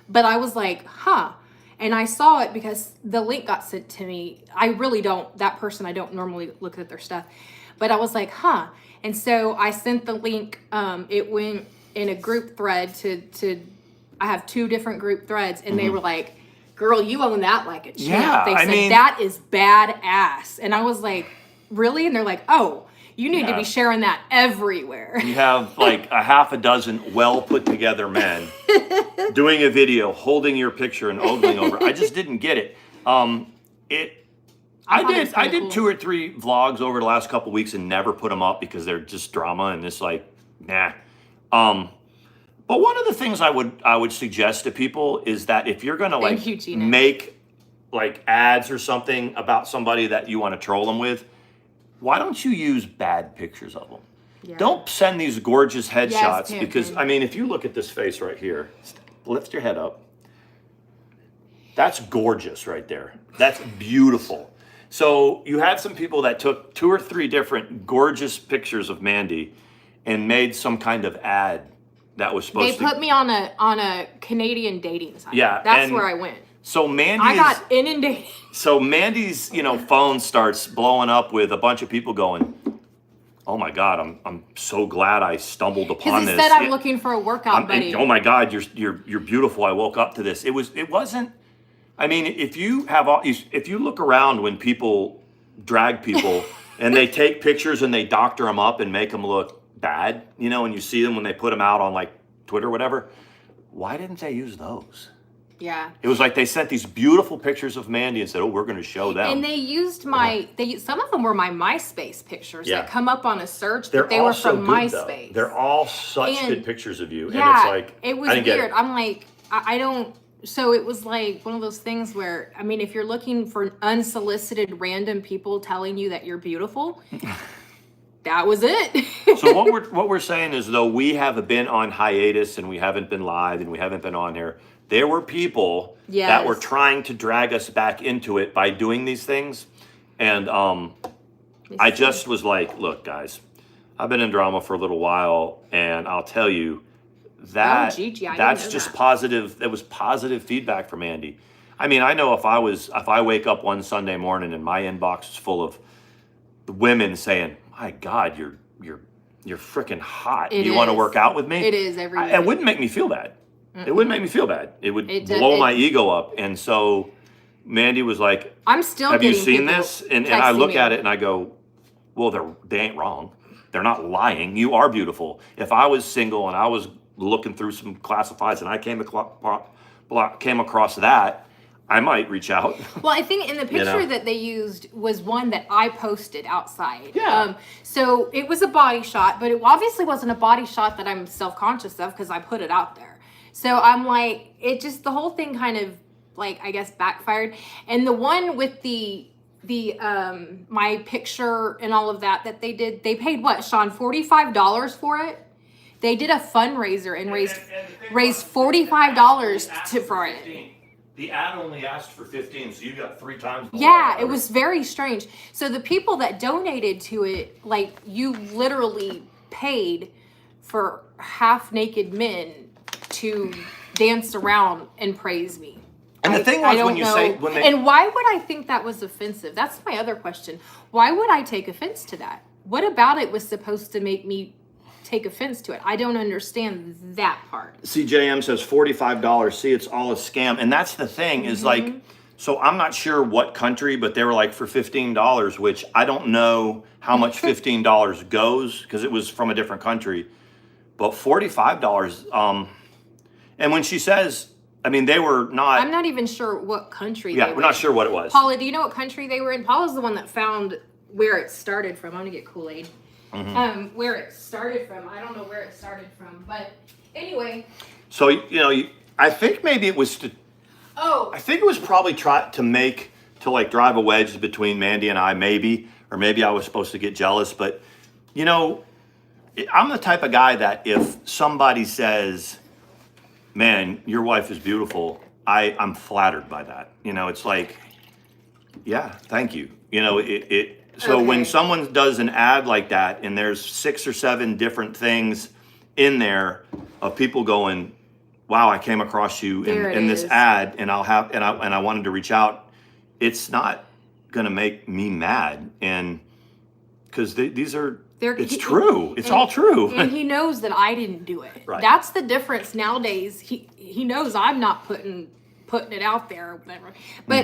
But I was like, huh. And I saw it because the link got sent to me. I don't normally look at their stuff. But I was like, huh. And so I sent the link. It went in a group thread I have 2 different group threads, and they were like, girl, you own that like a champ. Yeah, they said, that is badass. And I was like, really? And they're like, oh, you need to be sharing that everywhere. You have like a half a dozen well put together men doing a video, holding your picture and ogling over. I just didn't get it. I did 2 or 3 vlogs over the last couple weeks and never put them up because they're just drama and it's like, nah. But one of the things I would suggest to people is that if you're gonna make like ads or something about somebody that you want to troll them with, why don't you use bad pictures of them? Yeah. Don't send these gorgeous headshots because, I mean, if you look at this face right here, lift your head up. That's gorgeous right there. That's beautiful. So you had some people that took 2 or 3 different gorgeous pictures of Mandi and made some kind of ad that was supposed to... They put me on a Canadian dating site. Yeah. That's where I went. So I got inundated. So Mandi's, phone starts blowing up with a bunch of people going, oh my God, I'm so glad I stumbled upon Because this. it said I'm looking for a workout buddy. Oh my God, you're beautiful. I woke up to this. It wasn't. I mean, if you look around when people drag people and they take pictures and they doctor them up and make them look bad, you know, and you see them when they put them out on like Twitter or whatever, why didn't they use those? Yeah. It was like they sent these beautiful pictures of Mandi and said, "Oh, we're going to show them." And they used some of them were my MySpace pictures that come up on a search, They're but they all were so from good, MySpace. though. They're all such And good pictures of you. Yeah, And it's like, it was I didn't get weird. it. I'm like, I don't. So it was like one of those things where, I mean, if you're looking for unsolicited random people telling you that you're beautiful, that was it. So what we're saying is, though we have been on hiatus and we haven't been live and we haven't been on here, there were people that were trying to drag us back into it by doing these things. And I just was like, look, guys, I've been in drama for a little while, and I'll tell you that that's just positive. That was positive feedback from Mandi. I mean, I know if I wake up one Sunday morning and my inbox is full of women saying, "My God, you're freaking hot. Do you want to work out with me?" It is every week. It wouldn't make me feel bad. It wouldn't make me feel bad. It would blow my ego up. And so Mandi was like, I'm still have you seen this? And I look at it and I go, well, they ain't wrong. They're not lying. You are beautiful. If I was single and I was looking through some classifieds and I came across that, I might reach out. Well, I think in the picture that they used was one that I posted outside. Yeah. So it was a body shot, but it obviously wasn't a body shot that I'm self-conscious of because I put it out there. So I'm like, the whole thing kind of like, I guess, backfired. And the one with the my picture and all of that they did, they paid what, Sean, $45 for it? They did a fundraiser and raised $45 for it. The ad only asked for 15, so you got 3 times. Yeah, it was very strange. So the people that donated to it, like, you literally paid for half-naked men to dance around and praise me. And the thing was, when you say, and why would I think that was offensive? That's my other question. Why would I take offense to that? What about it was supposed to make me take offense to it? I don't understand that part. CJM says $45. See, it's all a scam. And that's the thing is like, so I'm not sure what country, but they were like for $15, which I don't know how much $15 goes because it was from a different country. But $45, and when she says, I mean, they were not. I'm not even sure what country they were. Yeah, we're not sure what it was. Paula, do you know what country they were in? Paula's the one that found where it started from. I'm going to get Kool-Aid. Where it started from. I don't know where it started from. But anyway. So, I think maybe it was I think it was probably to like drive a wedge between Mandi and I, maybe. Or maybe I was supposed to get jealous. But, I'm the type of guy that if somebody says, man, your wife is beautiful, I'm flattered by that. It's like, yeah, thank you. So when someone does an ad like that and there's 6 or 7 different things in there of people going, wow, I came across you in this ad and I wanted to reach out, it's not gonna make me mad. And because it's true. It's all true. And he knows that I didn't do it. Right. That's the difference nowadays. He knows I'm not putting it out there or whatever. But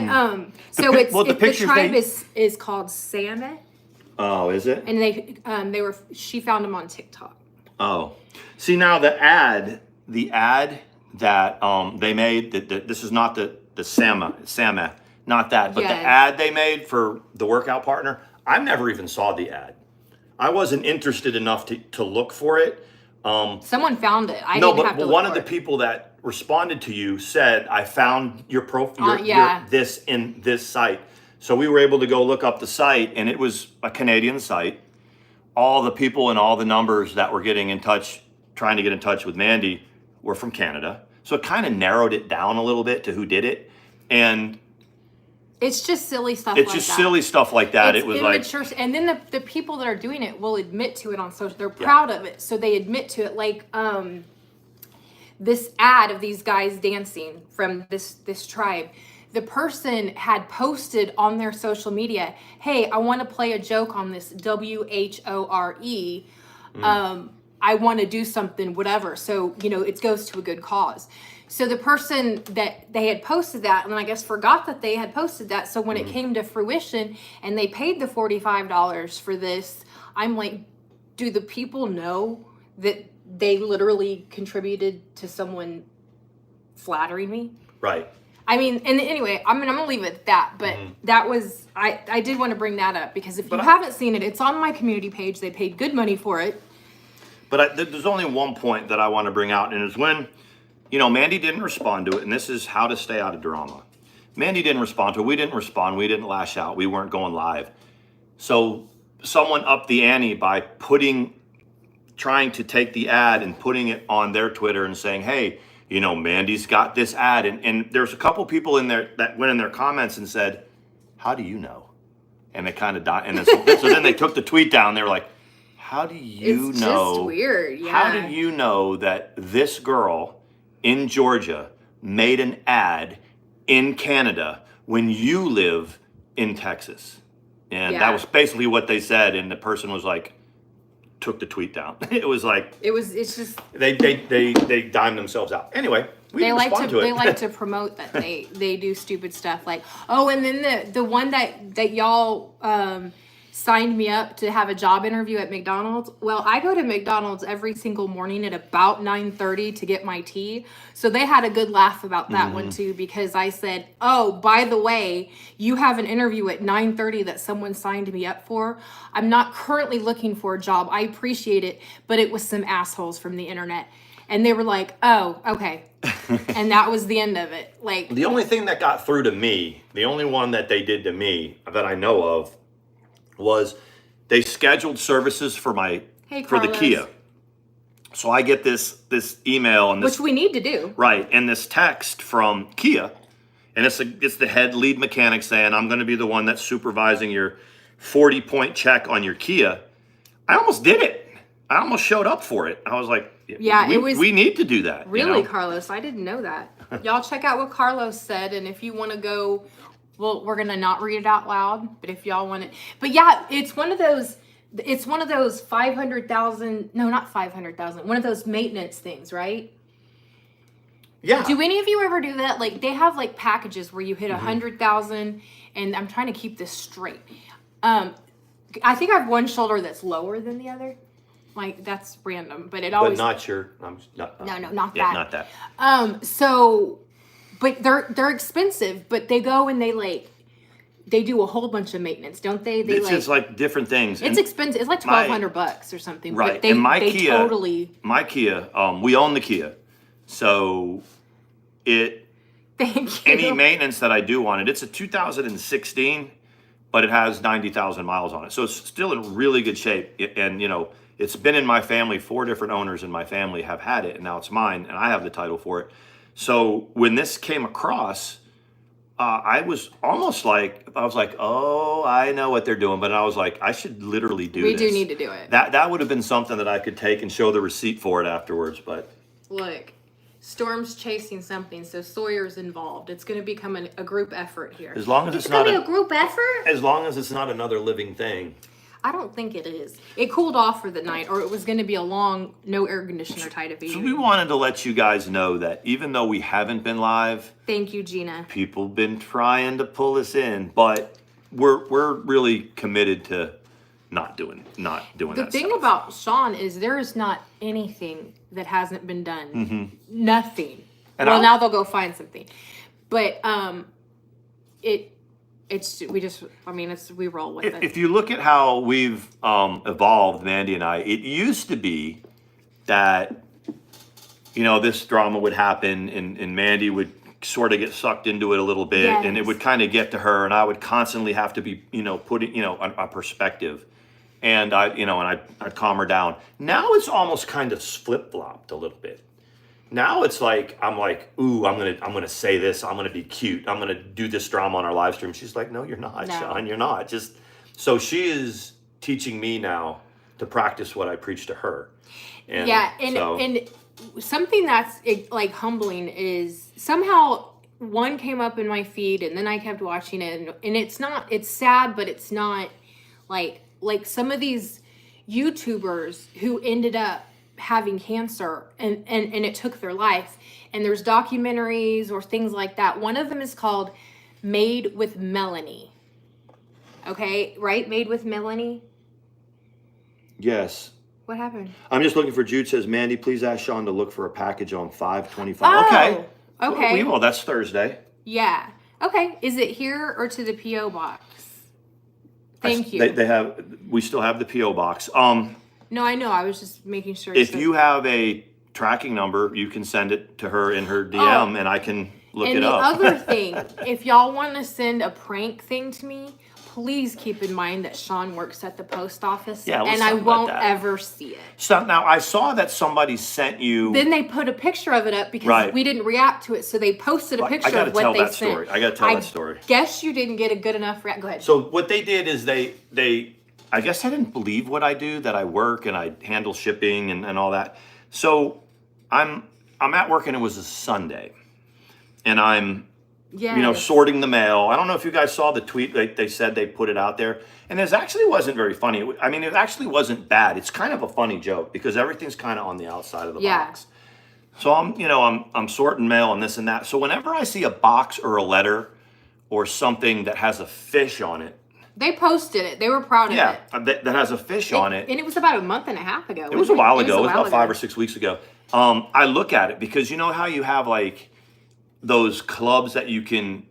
the tribe is called Sawyer. Oh, is it? And she found him on TikTok. Oh. See, now the ad that they made, this is not the Sama, not that, but the ad they made for the workout partner, I never even saw the ad. I wasn't interested enough to look for it. Someone found it. One of the people that responded to you said, I found your profile, this in this site. So we were able to go look up the site, and it was a Canadian site. All the people and all the numbers that were trying to get in touch with Mandi were from Canada. So it kind of narrowed it down a little bit to who did it. And it's just silly stuff like that. It's just silly stuff like that. It was immature, and then the people that are doing it will admit to it on social. They're proud of it, so they admit to it. Like this ad of these guys dancing from this tribe. the person had posted on their social media, hey, I want to play a joke on this WHORE. I want to do something, whatever. So, it goes to a good cause. So the person that they had posted that, and I guess forgot that they had posted that. So when it came to fruition and they paid the $45 for this, I'm like, do the people know that they literally contributed to someone flattering me? Right. I mean, and anyway, I'm going to leave it at that. But that was, I did want to bring that up because if you haven't seen it, it's on my community page. They paid good money for it. But there's only one point that I want to bring out, and it's when, Mandi didn't respond to it, and this is how to stay out of drama. Mandi didn't respond to it. We didn't respond. We didn't lash out. We weren't going live. So someone upped the ante by trying to take the ad and putting it on their Twitter and saying, hey, Mandi's got this ad. And there's a couple people in there that went in their comments and said, how do you know? And they kind of died. And so then they took the tweet down. They were like, how do you know? It's just weird, yeah. How do you know that this girl in Georgia made an ad in Canada when you live in Texas? And that was basically what they said. And the person was like, took the tweet down. It was like it's just they dimed themselves out. Anyway, they like to promote that they do stupid stuff like, oh, and then the one that y'all signed me up to have a job interview at McDonald's. Well, I go to McDonald's every single morning at about 9:30 to get my tea. So they had a good laugh about that one too, because I said, oh, by the way, you have an interview at 9:30 that someone signed me up for. I'm not currently looking for a job. I appreciate it, but it was some assholes from the internet. And they were like, oh, okay. And that was the end of it. Like, the only thing that got through to me, the only one that they did to me that I know of, was they scheduled services for the Kia. So I get this email and which we need to do. Right, and this text from Kia, and it's the head lead mechanic saying, I'm going to be the one that's supervising your 40-point check on your Kia. I almost did it. I almost showed up for it. I was like, we need to do that. Really, Carlos? I didn't know that. Y'all check out what Carlos said, and if you want to go, well, we're going to not read it out loud, but if y'all want it. But yeah, it's one of those 500,000, no, not 500,000, one of those maintenance things, right? Yeah. Do any of you ever do that? Like, they have like packages where you hit 100,000, and I'm trying to keep this straight. I think I have one shoulder that's lower than the other. Like, that's random, but it always. But not your. No, not that. Yeah, not that. So, but they're expensive. But they go and they do a whole bunch of maintenance, don't they? It's just like different things. It's expensive. It's like $1,200 or something. Right. But they, and my they Kia, totally. My Kia, we own the Kia, so it. Thank you. Any maintenance that I do on it, it's a 2016, but it has 90,000 miles on it, so it's still in really good shape. And it's been in my family. 4 different owners in my family have had it, and now it's mine, and I have the title for it. So when this came across, I was like, oh, I know what they're doing, but I was like, I should literally do this. We do need to do it. That would have been something that I could take and show the receipt for it afterwards, but. Look, Storm's chasing something, so Sawyer's involved. It's going to become a group effort here. As long as it's not a group effort? As long as it's not another living thing. I don't think it is. It cooled off for the night, or it was going to be a long, no air conditioner type of evening. So we wanted to let you guys know that even though we haven't been live, thank you, Gina. People been trying to pull us in, but we're really committed to not doing that. The thing about Sean is there is not anything that hasn't been done. Nothing. And now they'll go find something, but we roll with it. If you look at how we've evolved, Mandi and I, it used to be that, this drama would happen and Mandi would sort of get sucked into it a little bit, and it would kind of get to her, and I would constantly have to be, putting, a perspective, and I'd calm her down. Now it's almost kind of flip-flopped a little bit. Now it's like, I'm like, ooh, I'm gonna say this. I'm gonna be cute. I'm gonna do this drama on our live stream. She's like, no, you're not, Sean. You're not. So she is teaching me now to practice what I preach to her. And something that's like humbling is somehow one came up in my feed, and then I kept watching it, and it's sad, but it's not like some of these YouTubers who ended up having cancer and it took their life. And there's documentaries or things like that. One of them is called Made with Melanie. Okay, right? Made with Melanie. Yes. What happened? I'm just looking for Jude says, Mandy, please ask Sean to look for a package on 5/25. Oh, okay. Okay. Well, that's Thursday. Yeah. Okay. Is it here or to the P.O. box? Thank you. We still have the P.O. box. No, I know. I was just making sure. If you have a tracking number, you can send it to her in her DM, and I can look it up. And the other thing, if y'all want to send a prank thing to me, please keep in mind that Sean works at the post office, and I won't ever see it. So now I saw that somebody sent you. Then they put a picture of it up because we didn't react to it, so they posted a picture of what they sent. I got to tell that story. Guess you didn't get a good enough react. Go ahead. So what they did is they I guess I didn't believe what I do, that I work and I handle shipping and all that. So I'm at work, and it was a Sunday, and I'm sorting the mail. I don't know if you guys saw the tweet. They said they put it out there, and it actually wasn't very funny. I mean, it actually wasn't bad. It's kind of a funny joke because everything's kind of on the outside of the box. So I'm sorting mail and this and that. So whenever I see a box or a letter or something that has a fish on it, they posted it. They were proud of it. Yeah, that has a fish on it. And it was about a month and a half ago. It was a while ago. It was about 5 or 6 weeks ago. I look at it because you know how you have like those clubs that you can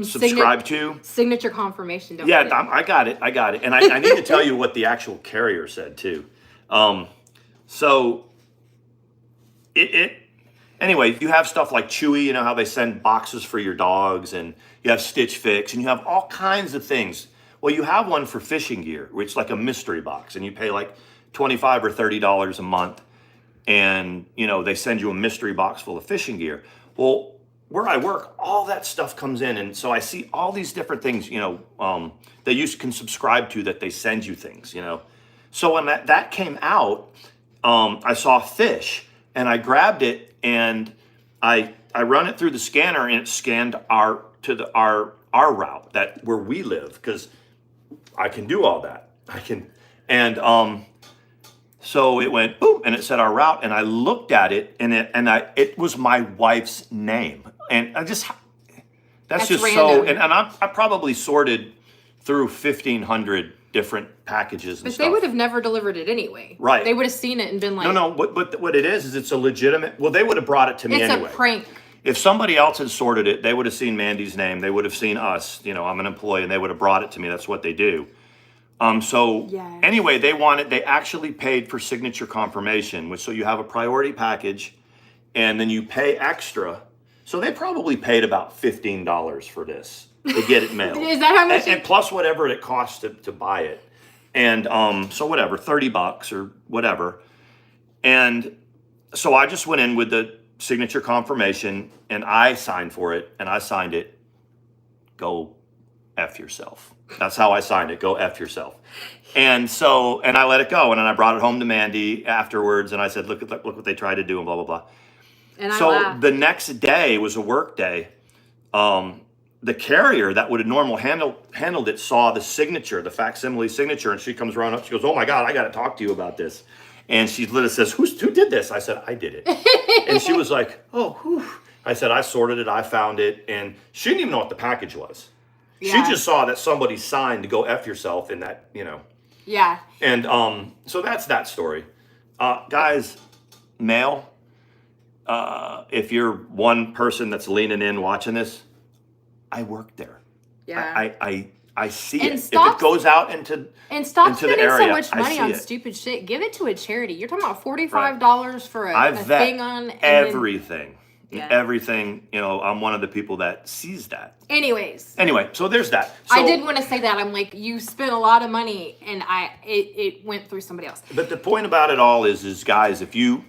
subscribe to? Signature confirmation. I got it. And I need to tell you what the actual carrier said too. Anyway, you have stuff like Chewy, you know how they send boxes for your dogs, and you have Stitch Fix, and you have all kinds of things. Well, you have one for fishing gear, which is like a mystery box, and you pay like $25 or $30 a month, and they send you a mystery box full of fishing gear. Well, where I work, all that stuff comes in, and so I see all these different things, that you can subscribe to, that they send you things, So when that came out, I saw fish, and I grabbed it, and I run it through the scanner, and it scanned our route, that where we live, because I can do all that. So it went boom, and it said our route, and I looked at it, and it was my wife's name, and that's just random. So, and I probably sorted through 1,500 different packages and stuff. But they would have never delivered it anyway. Right. They would have seen it and been like... No, but what it is it's a legitimate... Well, they would have brought it to me anyway. It's a prank. If somebody else had sorted it, they would have seen Mandy's name. They would have seen us. I'm an employee, and they would have brought it to me. That's what they do. Anyway, they actually paid for signature confirmation, so you have a priority package, and then you pay extra. So they probably paid about $15 for this to get it mailed. Is that how much? And plus whatever it costs to buy it. And so whatever, $30 or whatever. And so I just went in with the signature confirmation, and I signed for it, and I signed it. Go F yourself. That's how I signed it. Go F yourself. And I let it go, and then I brought it home to Mandy afterwards, and I said, look what they tried to do, and blah, blah, blah. And so the next day was a work day. The carrier that would have normally handled it saw the signature, the facsimile signature, and she comes running up. She goes, "Oh my God, I got to talk to you about this." And she literally says, "Who did this?" I said, "I did it." And she was like, "Oh, whew." I said, "I sorted it. I found it." And she didn't even know what the package was. Yeah. She just saw that somebody signed to go F yourself in that, Yeah. And so that's that story. Guys, mail, if you're one person that's leaning in watching this, I work there. Yeah. I see it. If it goes out into spending the area, so much money on stupid shit. Give it to a charity. You're talking about $45 for a thing on everything. Everything, I'm one of the people that sees that. Anyway, so there's that. So, I did want to say that. I'm like, you spent a lot of money, and it went through somebody else. But the point about it all is guys, if you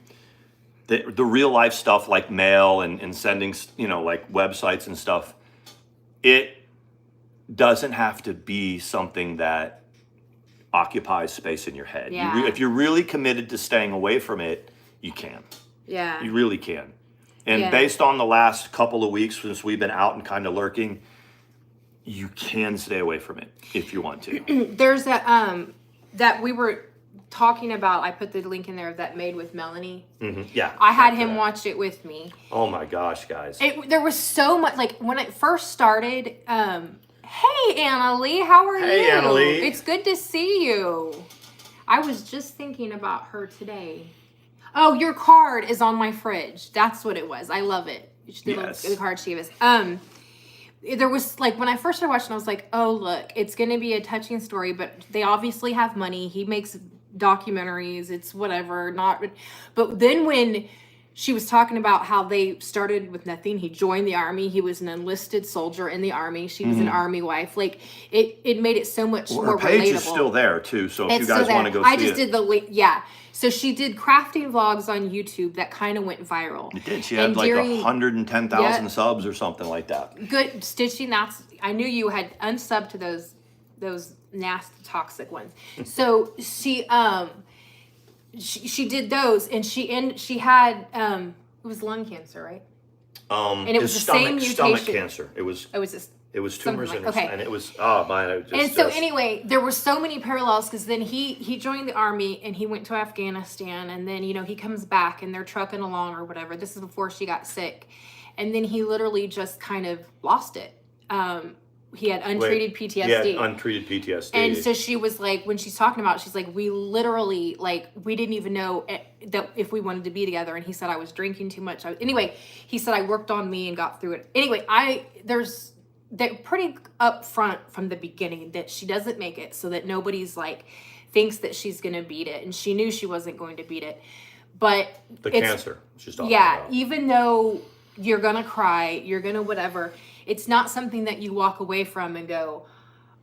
the real life stuff like mail and sending, like websites and stuff, it doesn't have to be something that occupies space in your head. Yeah. If you're really committed to staying away from it, you can. Yeah. You really can. And Yeah. based on the last couple of weeks since we've been out and kind of lurking, you can stay away from it if you want to. There's that we were talking about. I put the link in there of that Made with Melanie. Yeah. I had him watch it with me. Oh my gosh, guys. There was so much, like when it first started, hey Annalie, how are you? Hey, Annalie. It's good to see you. I was just thinking about her today. Oh, your card is on my fridge. That's what it was. I love it. Yes. The card she gave us. There was like when I first started watching, I was like, oh look, it's gonna be a touching story, but they obviously have money. He makes documentaries, it's whatever, not. But then when she was talking about how they started with nothing, he joined the army, he was an enlisted soldier in the army, she was an army wife, like it made it so much more her page relatable. is still there too, so if It's you guys still want to there. go see I just it. did the link, yeah. So she did crafting vlogs on YouTube that kind of went viral. It did. She had like 110,000 subs or something like that. Good stitching. I knew you had unsubbed to those nasty toxic ones. So she did those, and she had it was lung cancer, right? And it was the same mutation. Stomach cancer. It was just tumors like, in her, okay. and it was man. And so anyway, there were so many parallels because then he joined the army and he went to Afghanistan, and then he comes back and they're trucking along or whatever. This is before she got sick, and then he literally just kind of lost it. He had untreated PTSD. Yeah, untreated PTSD. And so she was like, when she's talking about it, she's like, we literally, like, we didn't even know that if we wanted to be together. And he said, I was drinking too much. Anyway, he said, I worked on me and got through it. Anyway, they're pretty upfront from the beginning that she doesn't make it, so that nobody's like, thinks that she's going to beat it. And she knew she wasn't going to beat it. But the cancer she's talking about. Even though you're going to cry, you're going to whatever, it's not something that you walk away from and go,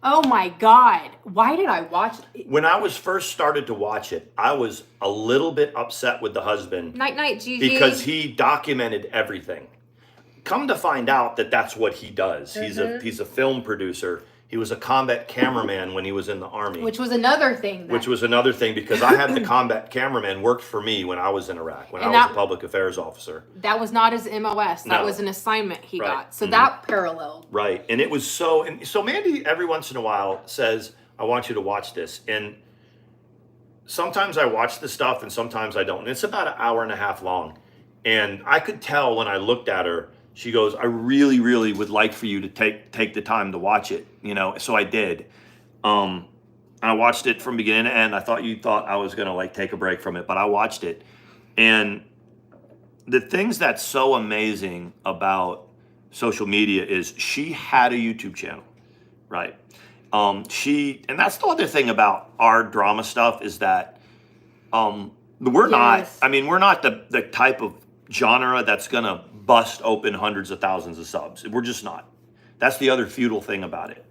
oh my God, why did I watch it? When I was first started to watch it, I was a little bit upset with the husband. Night, Gigi. Because he documented everything. Come to find out that that's what he does. He's a film producer. He was a combat cameraman when he was in the army. Which was another thing. Because I had the combat cameraman worked for me when I was in Iraq, when I was a public affairs officer. That was not his MOS. That was an assignment he got. So that paralleled. Right. And it was so Mandi every once in a while says, I want you to watch this. And sometimes I watch the stuff and sometimes I don't. And it's about an hour and a half long. And I could tell when I looked at her, she goes, I really, really would like for you to take the time to watch it, So I did. And I watched it from beginning to end. I thought you thought I was gonna like take a break from it, but I watched it. And the things that's so amazing about social media is she had a YouTube channel, right? And that's the other thing about our drama stuff is that we're not the type of genre that's gonna bust open hundreds of thousands of subs. We're just not. That's the other futile thing about it.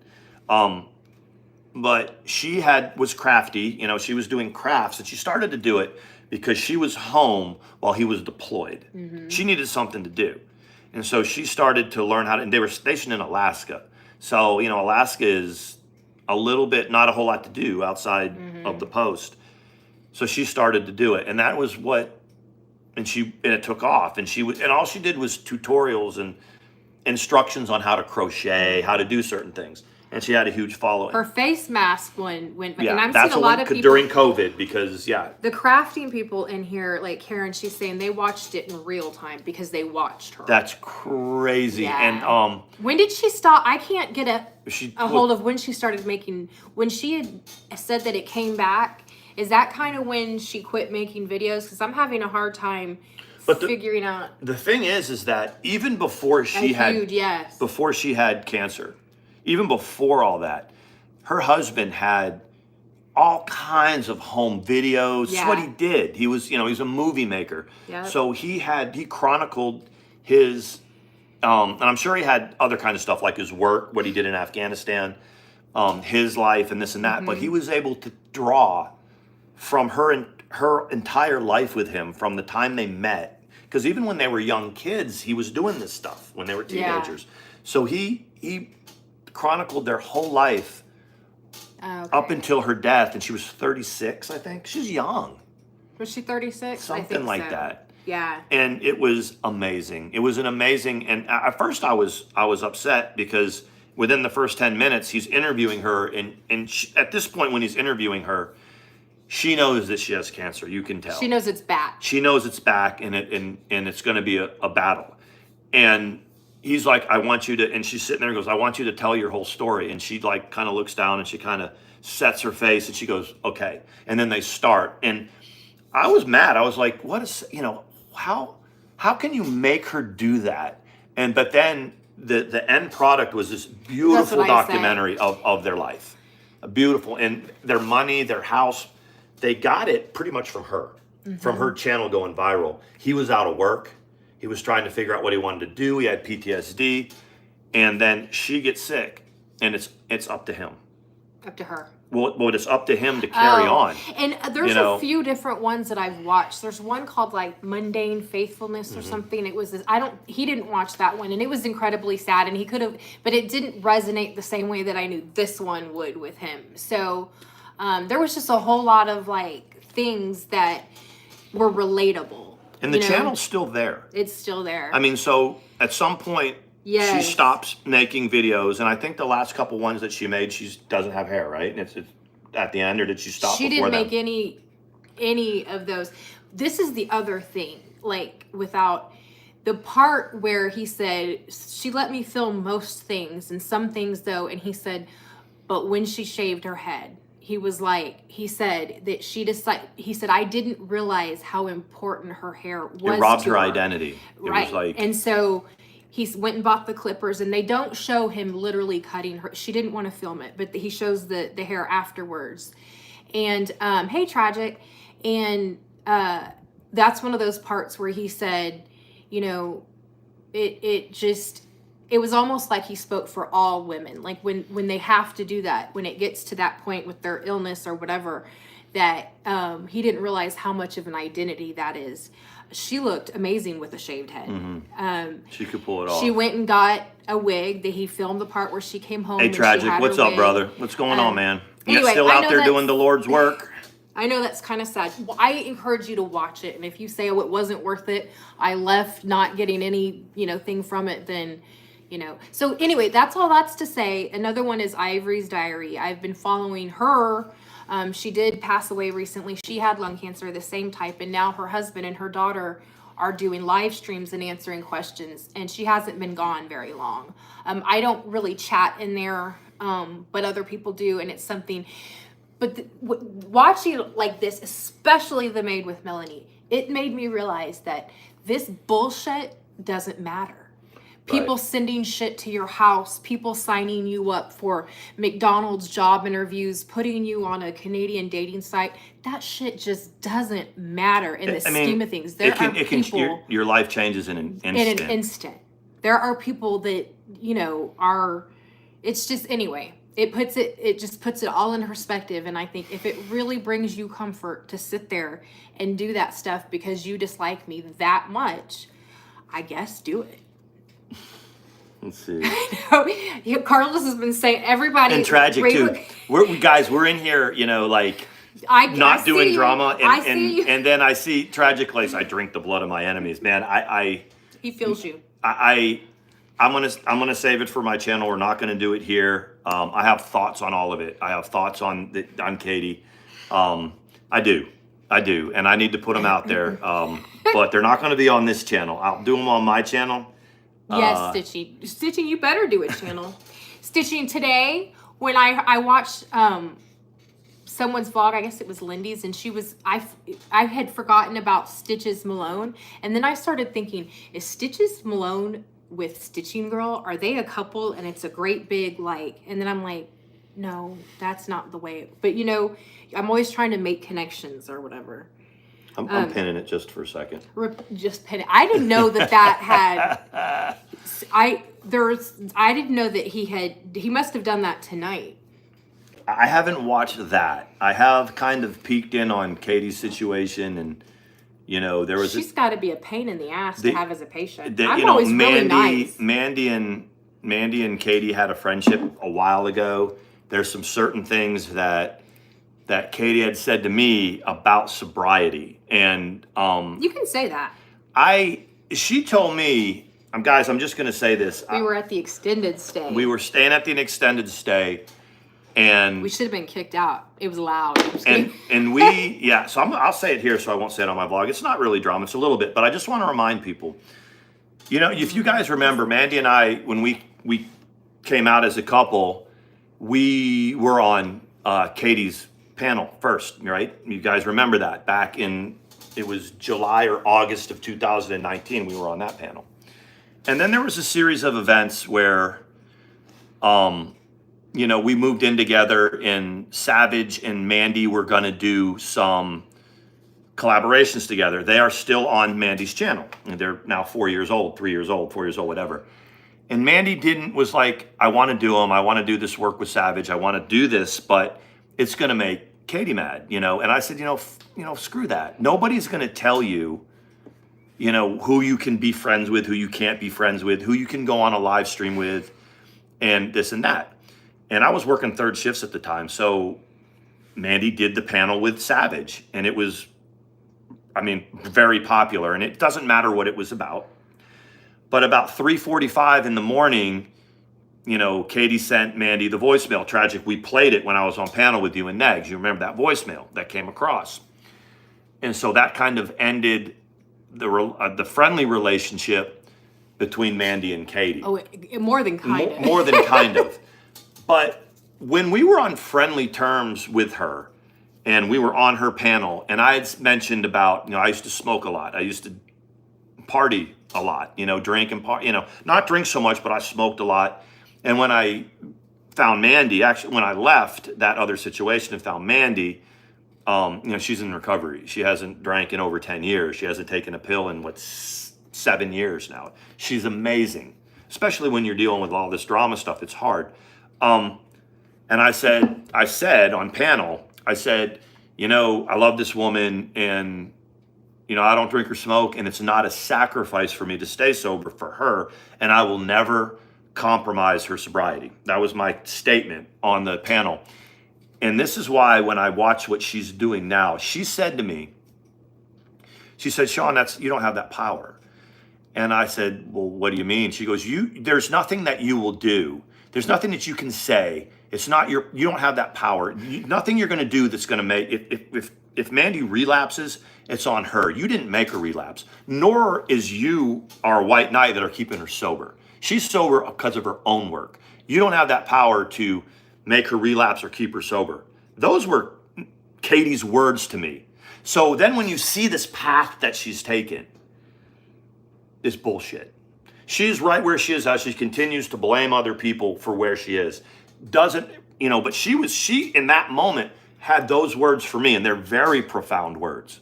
But she was crafty. She was doing crafts, and she started to do it because she was home while he was deployed. Mm-hmm. She needed something to do, and so she started to learn how to. And they were stationed in Alaska, so Alaska is a little bit, not a whole lot to do outside of the post. So she started to do it, and that was what. And it took off, and all she did was tutorials and instructions on how to crochet, how to do certain things, and she had a huge following. Her face mask and I'm that's seeing a lot of people during COVID because the crafting people in here, like Karen, she's saying they watched it in real time because they watched her. That's crazy. Yeah. And when did she stop? I can't get a hold of when she started making. When she had said that it came back. Is that kind of when she quit making videos? Because I'm having a hard time figuring out. The thing is that even before she had cancer, even before all that, her husband had all kinds of home videos. That's what he did. He was, he's a movie maker. Yep. So he chronicled his, and I'm sure he had other kinds of stuff like his work, what he did in Afghanistan, his life and this and that. Mm-hmm. But he was able to draw from her entire life with him from the time they met, because even when they were young kids, he was doing this stuff when they were teenagers. Yeah. So he chronicled their whole life up until her death, and she was 36, I think. She's young. Was she 36? Something like that. Yeah. And it was amazing. It was an amazing, and at first I was upset because within the first 10 minutes he's interviewing her, and at this point when he's interviewing her, she knows that she has cancer. You can tell. She knows it's back. She knows it's back, and it's going to be a battle. And he's like, I want you to, and she's sitting there and goes, I want you to tell your whole story. And she like kind of looks down and she kind of sets her face and she goes, okay. And then they start. And I was mad. I was like, what is, how can you make her do that? But then the end product was this beautiful documentary of their life. Beautiful. And their money, their house, they got it pretty much from her, from her channel going viral. He was out of work. He was trying to figure out what he wanted to do. He had PTSD. And then she gets sick, and it's up to him. Up to her. Well, it's up to him to carry on. And there's a few different ones that I've watched. There's one called like Mundane Faithfulness or something. It was he didn't watch that one, and it was incredibly sad, and he could have, but it didn't resonate the same way that I knew this one would with him. So there was just a whole lot of like things that were relatable. And the channel's still there. It's still there. I mean, so at some point, she stops making videos, and I think the last couple ones that she made, she doesn't have hair, right? And it's at the end, or did she stop? She didn't make any of those. This is the other thing, like without the part where he said she let me film most things, and some things though, and he said, but when she shaved her head. He said that she decided, he said, I didn't realize how important her hair was. It robbed her identity. Right. It was like, and so he went and bought the clippers, and they don't show him literally cutting her. She didn't want to film it, but he shows the hair afterwards. And, hey, Tragic. And that's one of those parts where he said, it was almost like he spoke for all women. Like when they have to do that, when it gets to that point with their illness or whatever, that he didn't realize how much of an identity that is. She looked amazing with a shaved head. she could pull it off. She went and got a wig that he filmed the part where she came home. Hey, Tragic, what's up, brother? What's going on, man? You still out there doing the Lord's work? I know that's kind of sad. Well, I encourage you to watch it. And if you say, oh, it wasn't worth it, I left not getting any, thing from it, then... So anyway, that's all that's to say. Another one is Ivory's Diary. I've been following her. She did pass away recently. She had lung cancer, the same type. And now her husband and her daughter are doing live streams and answering questions. And she hasn't been gone very long. I don't really chat in there, but other people do. And it's something, but watching it like this, especially the Made with Melanie, it made me realize that this bullshit doesn't matter. People sending shit to your house, people signing you up for McDonald's job interviews, putting you on a Canadian dating site. That shit just doesn't matter in the scheme of things. Your life changes in an instant. There are people that, it's just, anyway, it just puts it all in perspective. And I think if it really brings you comfort to sit there and do that stuff because you dislike me that much, I guess do it. Let's see. I know. Carlos has been saying everybody. And Tragic too. We're in here, not doing drama, and then I see Tragic place. I drink the blood of my enemies, man. He feels you. I'm gonna save it for my channel. We're not gonna do it here. I have thoughts on all of it. I have thoughts on Katie. I do, and I need to put them out there. But they're not gonna be on this channel. I'll do them on my channel. Yes, Stitching, you better do a channel. Stitching, today, when I watched someone's vlog, I guess it was Lindy's, and I had forgotten about Stitches Malone, and then I started thinking, is Stitches Malone with Stitching Girl? Are they a couple? And it's a great big and then I'm like, no, that's not the way. But I'm always trying to make connections or whatever. I'm pinning it just for a second. Just pin it. I didn't know that had. I didn't know that he must have done that tonight. I haven't watched that. I have kind of peeked in on Katie's situation, and there was. She's got to be a pain in the ass to have as a patient. I'm always really nice. Mandy and Katie had a friendship a while ago. There's some certain things that Katie had said to me about sobriety, and you can say that. She told me, guys, I'm just going to say this. We were at the extended stay. We were staying at the extended stay, and we should have been kicked out. It was loud. And we, yeah. So I'll say it here, so I won't say it on my vlog. It's not really drama. It's a little bit, but I just want to remind people. You know, if you guys remember, Mandy and I, when we came out as a couple, we were on Katie's panel first, right? You guys remember that back in, it was July or August of 2019, we were on that panel. And then there was a series of events where, you know, we moved in together, and Savage and Mandi were going to do some collaborations together. They are still on Mandy's channel. And they're now 4 years old, 3 years old, 4 years old, whatever. And Mandi was like, I want to do them. I want to do this work with Savage. I want to do this, but it's going to make Katie mad, you know? And I said, you know, screw that. Nobody's going to tell you, you know, who you can be friends with, who you can't be friends with, who you can go on a live stream with, and this and that. And I was working third shifts at the time. So Mandi did the panel with Savage, and it was, I mean, very popular, and it doesn't matter what it was about. But about 3:45 in the morning, you know, Katie sent Mandi the voicemail. Tragic, we played it when I was on panel with you and Negs. You remember that voicemail that came across. And so that kind of ended the friendly relationship between Mandi and Katie. Oh, more than kind of. More than kind of. But when we were on friendly terms with her, and we were on her panel, and I had mentioned about, you know, I used to smoke a lot. I used to party a lot, you know, drink and party, you know, not drink so much, but I smoked a lot. And when I found Mandi, actually, when I left that other situation and found Mandi, you know, she's in recovery. She hasn't drank in over 10 years. She hasn't taken a pill in, 7 years now. She's amazing, especially when you're dealing with all this drama stuff. It's hard. And I said on panel, I said, you know, I love this woman, and, you know, I don't drink or smoke, and it's not a sacrifice for me to stay sober for her, and I will never compromise her sobriety. That was my statement on the panel. And this is why when I watch what she's doing now, she said to me, she said, Sean, you don't have that power. And I said, well, what do you mean? She goes, there's nothing that you will do. There's nothing that you can say. It's not you don't have that power. Nothing you're going to do that's going to make, if Mandi relapses, it's on her. You didn't make her relapse, nor is you our white knight that are keeping her sober. She's sober because of her own work. You don't have that power to make her relapse or keep her sober. Those were Katie's words to me. So then when you see this path that she's taken, it's bullshit. She's right where she is as she continues to blame other people for where she is. Doesn't, you know, but she in that moment had those words for me, and they're very profound words.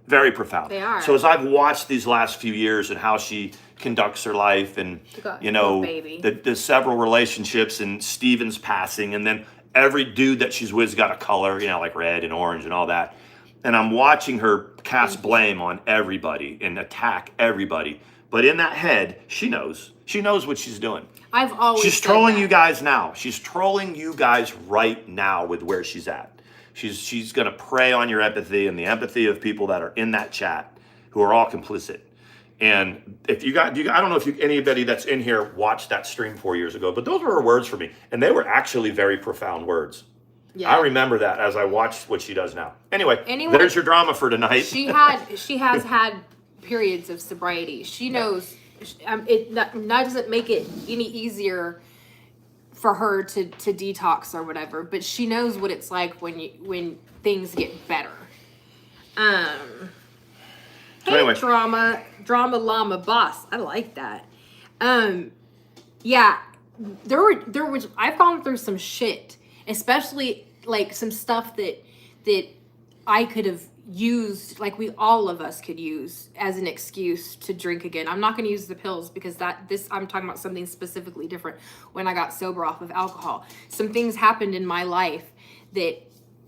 Very profound. They are. So as I've watched these last few years and how she conducts her life, and, you know, the several relationships, and Steven's passing, and then every dude that she's with's got a color, you know, like red and orange and all that. And I'm watching her cast blame on everybody and attack everybody. But in that head, she knows. She knows what she's doing. I've always She's trolling you guys now. She's trolling you guys right now with where she's at. She's going to prey on your empathy and the empathy of people that are in that chat who are all complicit. And if I don't know if anybody that's in here watched that stream 4 years ago, but those were her words for me. And they were actually very profound words. Yeah. I remember that as I watched what she does now. Anyway, there's your drama for tonight. She has had periods of sobriety. She knows that doesn't make it any easier for her to detox or whatever, but she knows what it's like when things get better. So anyway. Drama llama boss. I like that. Yeah, there was I've gone through some shit, especially like some stuff that I could have used, like all of us could use as an excuse to drink again. I'm not going to use the pills because I'm talking about something specifically different. When I got sober off of alcohol, some things happened in my life that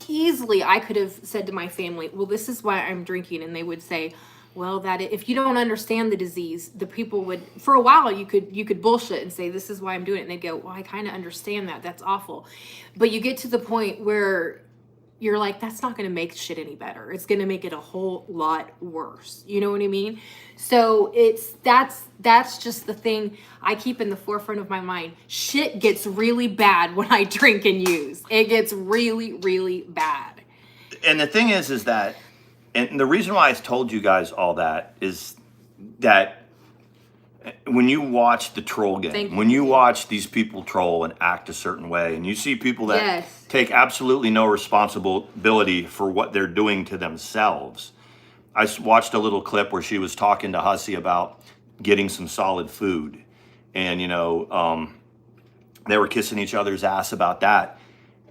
easily I could have said to my family, well, this is why I'm drinking. And they would say, well, that if you don't understand the disease, the people would, for a while you could bullshit and say, this is why I'm doing it. And they'd go, well, I kind of understand that. That's awful. But you get to the point where you're like, that's not going to make shit any better. It's going to make it a whole lot worse. You know what I mean? So that's just the thing I keep in the forefront of my mind. Shit gets really bad when I drink and use. It gets really, really bad. And the thing is that, and the reason why I told you guys all that is that when you watch the troll game, when you watch these people troll and act a certain way, and you see people that take absolutely no responsibility for what they're doing to themselves. I watched a little clip where she was talking to Hussey about getting some solid food. And, you know, they were kissing each other's ass about that.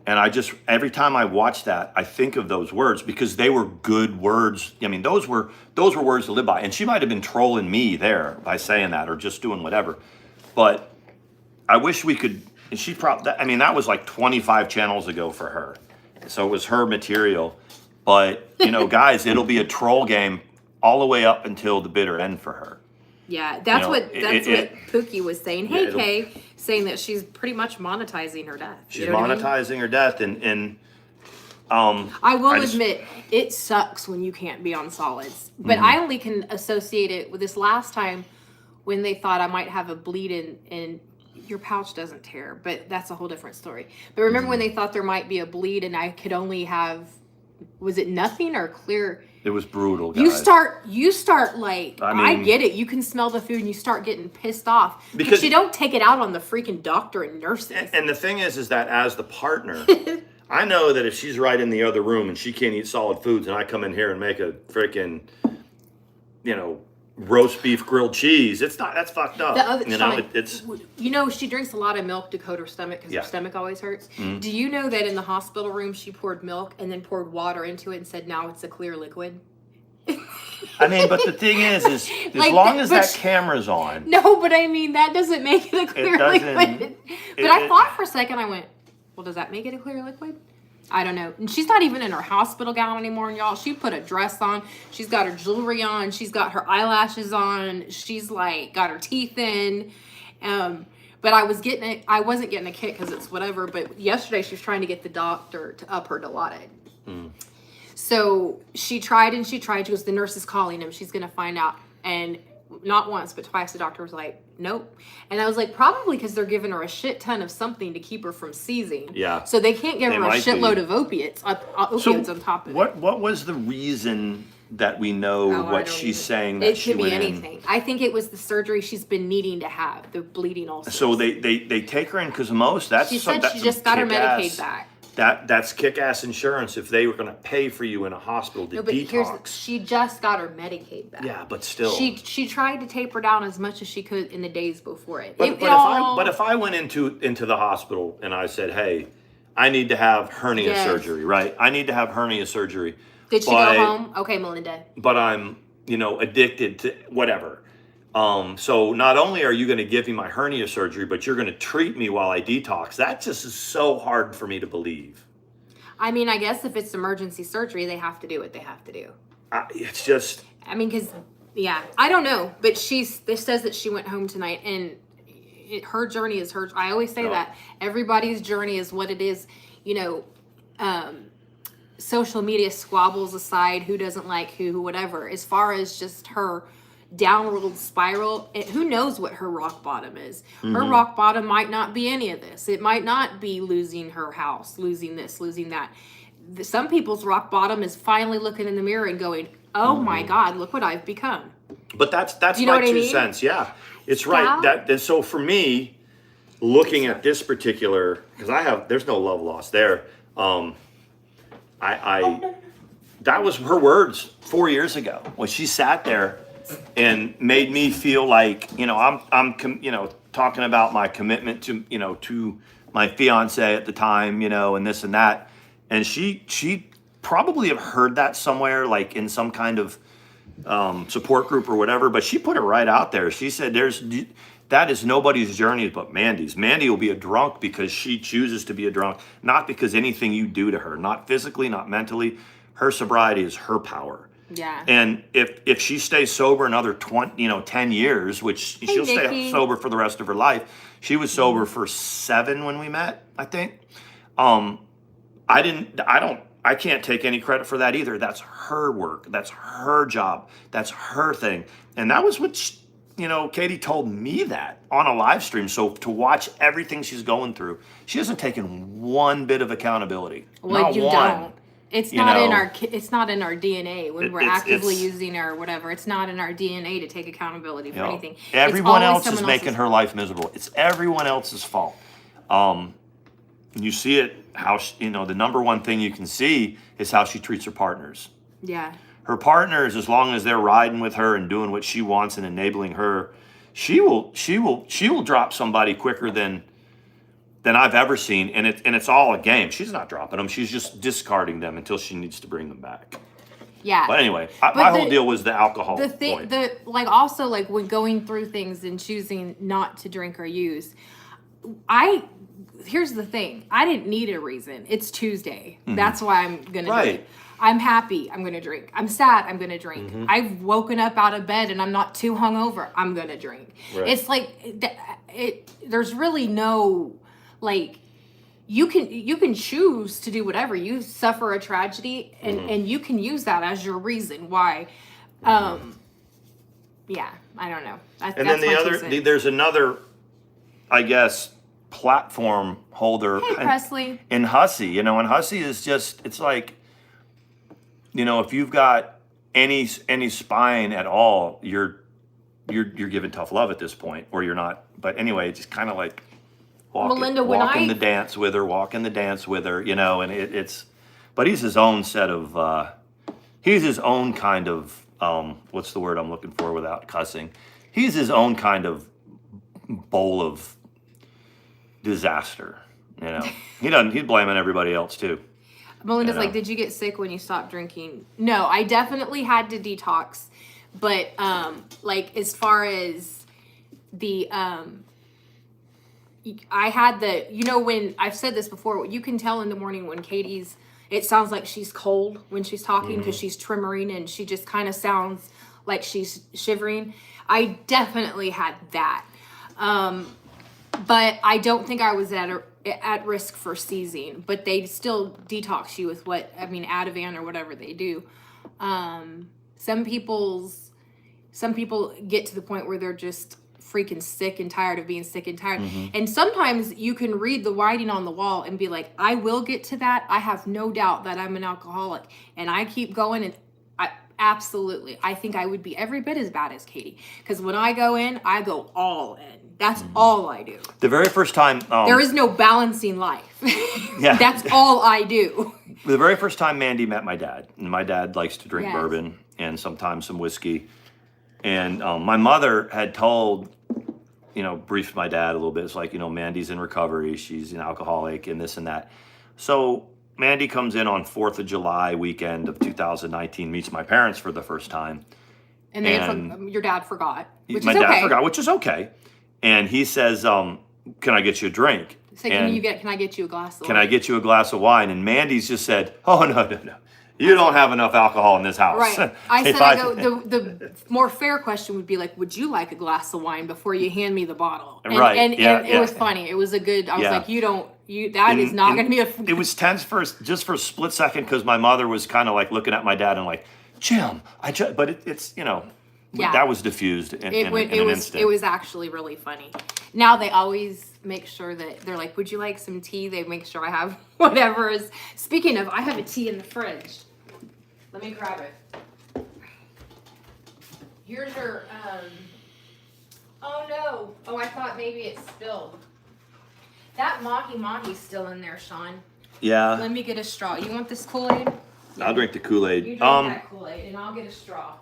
And I just, every time I watch that, I think of those words because they were good words. I mean, those were words to live by. And she might have been trolling me there by saying that or just doing whatever. But I wish we could, and she probably, I mean, that was like 25 channels ago for her. So it was her material. But, you know, guys, it'll be a troll game all the way up until the bitter end for her. Yeah, that's what Pookie was saying. Hey, Kay, saying that she's pretty much monetizing her death. She's monetizing her death, and I will admit it sucks when you can't be on solids. But I only can associate it with this last time when they thought I might have a bleed in your pouch doesn't tear, but that's a whole different story. But remember when they thought there might be a bleed and I could only have, was it nothing or clear? It was brutal, guys. You start like, I mean, I get it. You can smell the food and you start getting pissed off. Because you don't take it out on the freaking doctor and nurses. And the thing is that as the partner, I know that if she's right in the other room and she can't eat solid foods and I come in here and make a freaking, you know, roast beef grilled cheese, that's fucked up. You know, she drinks a lot of milk to coat her stomach because her stomach always hurts. Do you know that in the hospital room she poured milk and then poured water into it and said now it's a clear liquid? I mean, but the thing is as like, long as that camera's on. No, but I mean that doesn't make it a clear liquid. But I thought for a second, I went, well, does that make it a clear liquid? I don't know. And she's not even in her hospital gown anymore, y'all. She put a dress on. She's got her jewelry on. She's got her eyelashes on. She's like got her teeth in. But I wasn't getting a kick because it's whatever. But yesterday she was trying to get the doctor to up her Dilaudid. So she tried and she tried. She goes, the nurse is calling him. She's going to find out. And not once, but twice the doctor was like, nope. And I was like, probably because they're giving her a shit ton of something to keep her from seizing. Yeah. So they can't give her a shitload of opiates on top of it. What was the reason that we know what she's saying that she went in? It could be anything. I think it was the surgery she's been needing to have, the bleeding ulcers. So they take her in because she said she just got her Medicaid back. That's kick-ass insurance if they were going to pay for you in a hospital to detox. She just got her Medicaid back. Yeah, but still. She tried to taper down as much as she could in the days before it. But if I went into the hospital and I said, hey, I need to have hernia surgery, right? I need to have hernia surgery. Did she go home? Okay, Melinda. But I'm, addicted to whatever. So not only are you going to give me my hernia surgery, but you're going to treat me while I detox. That just is so hard for me to believe. I mean, I guess if it's emergency surgery, they have to do what they have to do. It's just... I mean, because, I don't know. But this says that she went home tonight, and her journey is hers. I always say that. Everybody's journey is what it is. Social media squabbles aside, who doesn't like who, whatever. As far as just her downward spiral, who knows what her rock bottom is. Her rock bottom might not be any of this. It might not be losing her house, losing this, losing that. Some people's rock bottom is finally looking in the mirror and going, oh my God, look what I've become. But that's my 2 cents. Yeah, it's right. So for me, looking at this particular, because there's no love lost there. That was her words 4 years ago when she sat there and made me feel like, I'm talking about my commitment to my fiance at the time, and this and that. And she probably have heard that somewhere, like in some kind of support group or whatever, but she put it right out there. She said, that is nobody's journey but Mandi's. Mandi will be a drunk because she chooses to be a drunk, not because anything you do to her, not physically, not mentally. Her sobriety is her power. Yeah. And if she stays sober another 10 years, which she'll stay sober for the rest of her life. She was sober for 7 when we met, I think. I can't take any credit for that either. That's her work. That's her job. That's her thing. And that was what, Katie told me that on a live stream. So to watch everything she's going through, she hasn't taken one bit of accountability. Well, not you one. don't. It's not in our DNA when we're actively using or whatever. It's not in our DNA to take accountability for anything. Everyone else is making her life miserable. It's everyone else's fault. You see it how the number one thing you can see is how she treats her partners. Yeah. Her partners, as long as they're riding with her and doing what she wants and enabling her, she will drop somebody quicker than I've ever seen, and it's all a game. She's not dropping them; she's just discarding them until she needs to bring them back. Yeah. But anyway, my whole deal was the alcohol. The thing, also when going through things and choosing not to drink or use, here's the thing: I didn't need a reason. It's Tuesday. Mm-hmm. That's why I'm gonna drink. I'm happy. I'm gonna drink. I'm sad. I'm gonna drink. Mm-hmm. I've woken up out of bed and I'm not too hungover. I'm gonna drink. Right. It's like there's really no. You can choose to do whatever. You suffer a tragedy and you can use that as your reason why. Yeah, I don't know. And then there's another, I guess, platform holder. Hey, Presley. In Hussey, and Hussey is just, it's like, if you've got any spine at all, you're giving tough love at this point, or you're not. But anyway, it's just kind of like, Melinda, walking the dance with her, and it's, but he's his own set of, he's his own kind of, what's the word I'm looking for without cussing? He's his own kind of bowl of disaster, he's blaming everybody else too. Melinda's like, did you get sick when you stopped drinking? No, I definitely had to detox, but, as far as the, I had when I've said this before, you can tell in the morning when it sounds like she's cold when she's talking because she's tremoring and she just kind of sounds like she's shivering. I definitely had that. But I don't think I was at risk for seizing, but they still detox you with Ativan or whatever they do. Some people get to the point where they're just freaking sick and tired of being sick and tired. And sometimes you can read the writing on the wall and be like, I will get to that. I have no doubt that I'm an alcoholic. And I keep going, and absolutely, I think I would be every bit as bad as Katie. Because when I go in, I go all in. That's all I do. The very first time... there is no balancing life. Yeah. That's all I do. The very first time Mandi met my dad, and my dad likes to drink bourbon and sometimes some whiskey. And my mother had told... briefed my dad a little bit. It's like, Mandi's in recovery. She's an alcoholic and this and that. So Mandi comes in on 4th of July weekend of 2019, meets my parents for the first time. And your dad forgot, my dad forgot, which is okay. And he says, can I get you a drink? So can I get you a glass of wine? Can I get you a glass of wine? And Mandi's just said, oh, no. You don't have enough alcohol in this house. Right. The more fair question would be like, would you like a glass of wine before you hand me the bottle? And it was funny. It was a good, I was like, that is not going to be It was tense for a split second because my mother was kind of like looking at my dad and like, Jim, but it's, that was diffused in an instant. It was actually really funny. Now they always make sure that they're like, would you like some tea? They make sure I have whatever is. Speaking of, I have a tea in the fridge. Let me grab it. Here's your, oh no. Oh, I thought maybe it spilled. That mahi's still in there, Sean. Yeah. Let me get a straw. You want this Kool-Aid? I'll drink the Kool-Aid. You drink that Kool-Aid and I'll get a straw.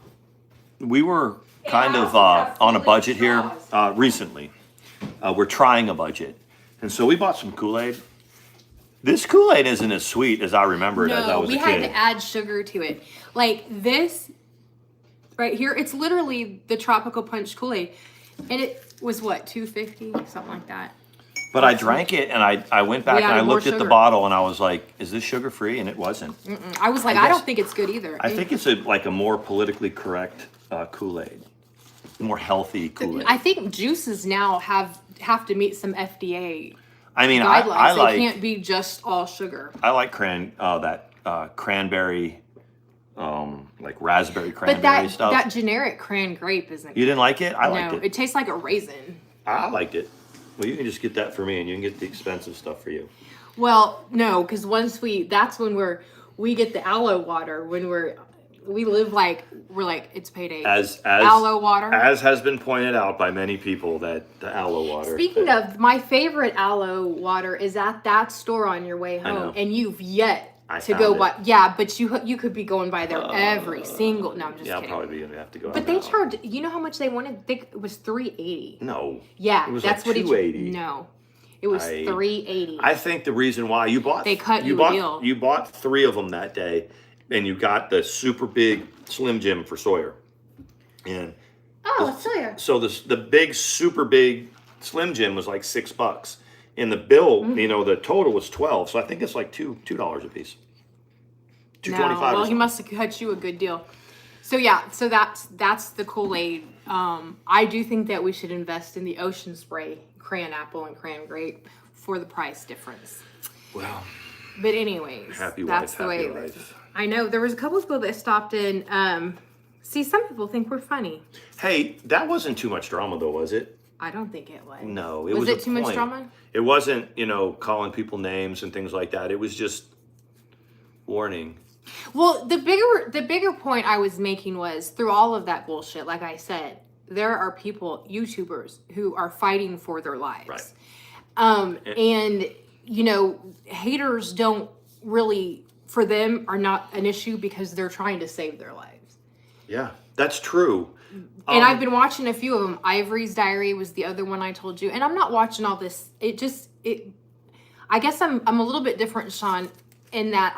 We were kind of on a budget here recently. We're trying a budget. And so we bought some Kool-Aid. This Kool-Aid isn't as sweet as I remember it as I was a kid. We had to add sugar to it. Like this right here, it's literally the Tropical Punch Kool-Aid. And it was what, $2.50? Something like that. But I drank it and I went back and I looked at the bottle and I was like, is this sugar free? And it wasn't. I was like, I don't think it's good either. I think it's a more politically correct Kool-Aid. More healthy Kool-Aid. I think juices now have to meet some FDA guidelines. I like, they can't be just all sugar. I like that cranberry, like raspberry cranberry But stuff. that generic cran grape isn't. You didn't like it? I liked it. It tastes like a raisin. I liked it. Well, you can just get that for me, and you can get the expensive stuff for you. Well, no, because that's when we get the aloe water when we live like we're like it's payday. As aloe water, as has been pointed out by many people, that the aloe water. Speaking of, my favorite aloe water is at that store on your way home, and you've yet to go by. Yeah, but you could be going by there every single. No, I'm just kidding. Yeah, I'll probably have to go. But they charged. You know how much they wanted? I think it was $3.80. No. Yeah, it was that's like what $2.80. No, it was $3.80. I think the reason why they cut you a deal. You bought 3 of them that day, and you got the super big Slim Jim for Sawyer. And Sawyer. So the big super big Slim Jim was like $6. And the bill, the total was $12. So I think it's like $2 a piece. $2.25. Well, he must have cut you a good deal. So yeah, that's the Kool-Aid. I do think that we should invest in the Ocean Spray cran apple and cran grape for the price difference. Well, but anyways, that's the way it is. I know there was a couple of people that stopped in. See, some people think we're funny. Hey, that wasn't too much drama though, was it? I don't think it was. No, it was it too much drama? It wasn't, calling people names and things like that. It was just warning. Well, the bigger point I was making was through all of that bullshit, like I said, there are people, YouTubers, who are fighting for their lives. Right. And haters don't really, for them, are not an issue because they're trying to save their lives. Yeah, that's true. And I've been watching a few of them. Ivory's Diary was the other one I told you. And I'm not watching all this. I guess I'm a little bit different, Sean, in that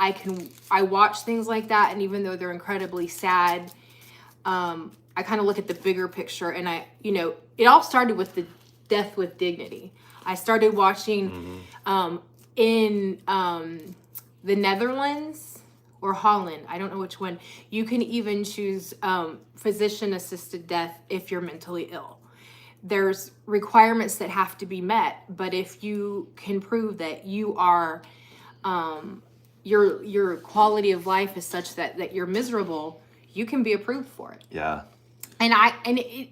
I watch things like that. And even though they're incredibly sad, I kind of look at the bigger picture. And it all started with the Death with Dignity. I started watching in the Netherlands or Holland. I don't know which one. You can even choose physician-assisted death if you're mentally ill. There's requirements that have to be met, but if you can prove that you are, your quality of life is such that you're miserable, you can be approved for it. Yeah. The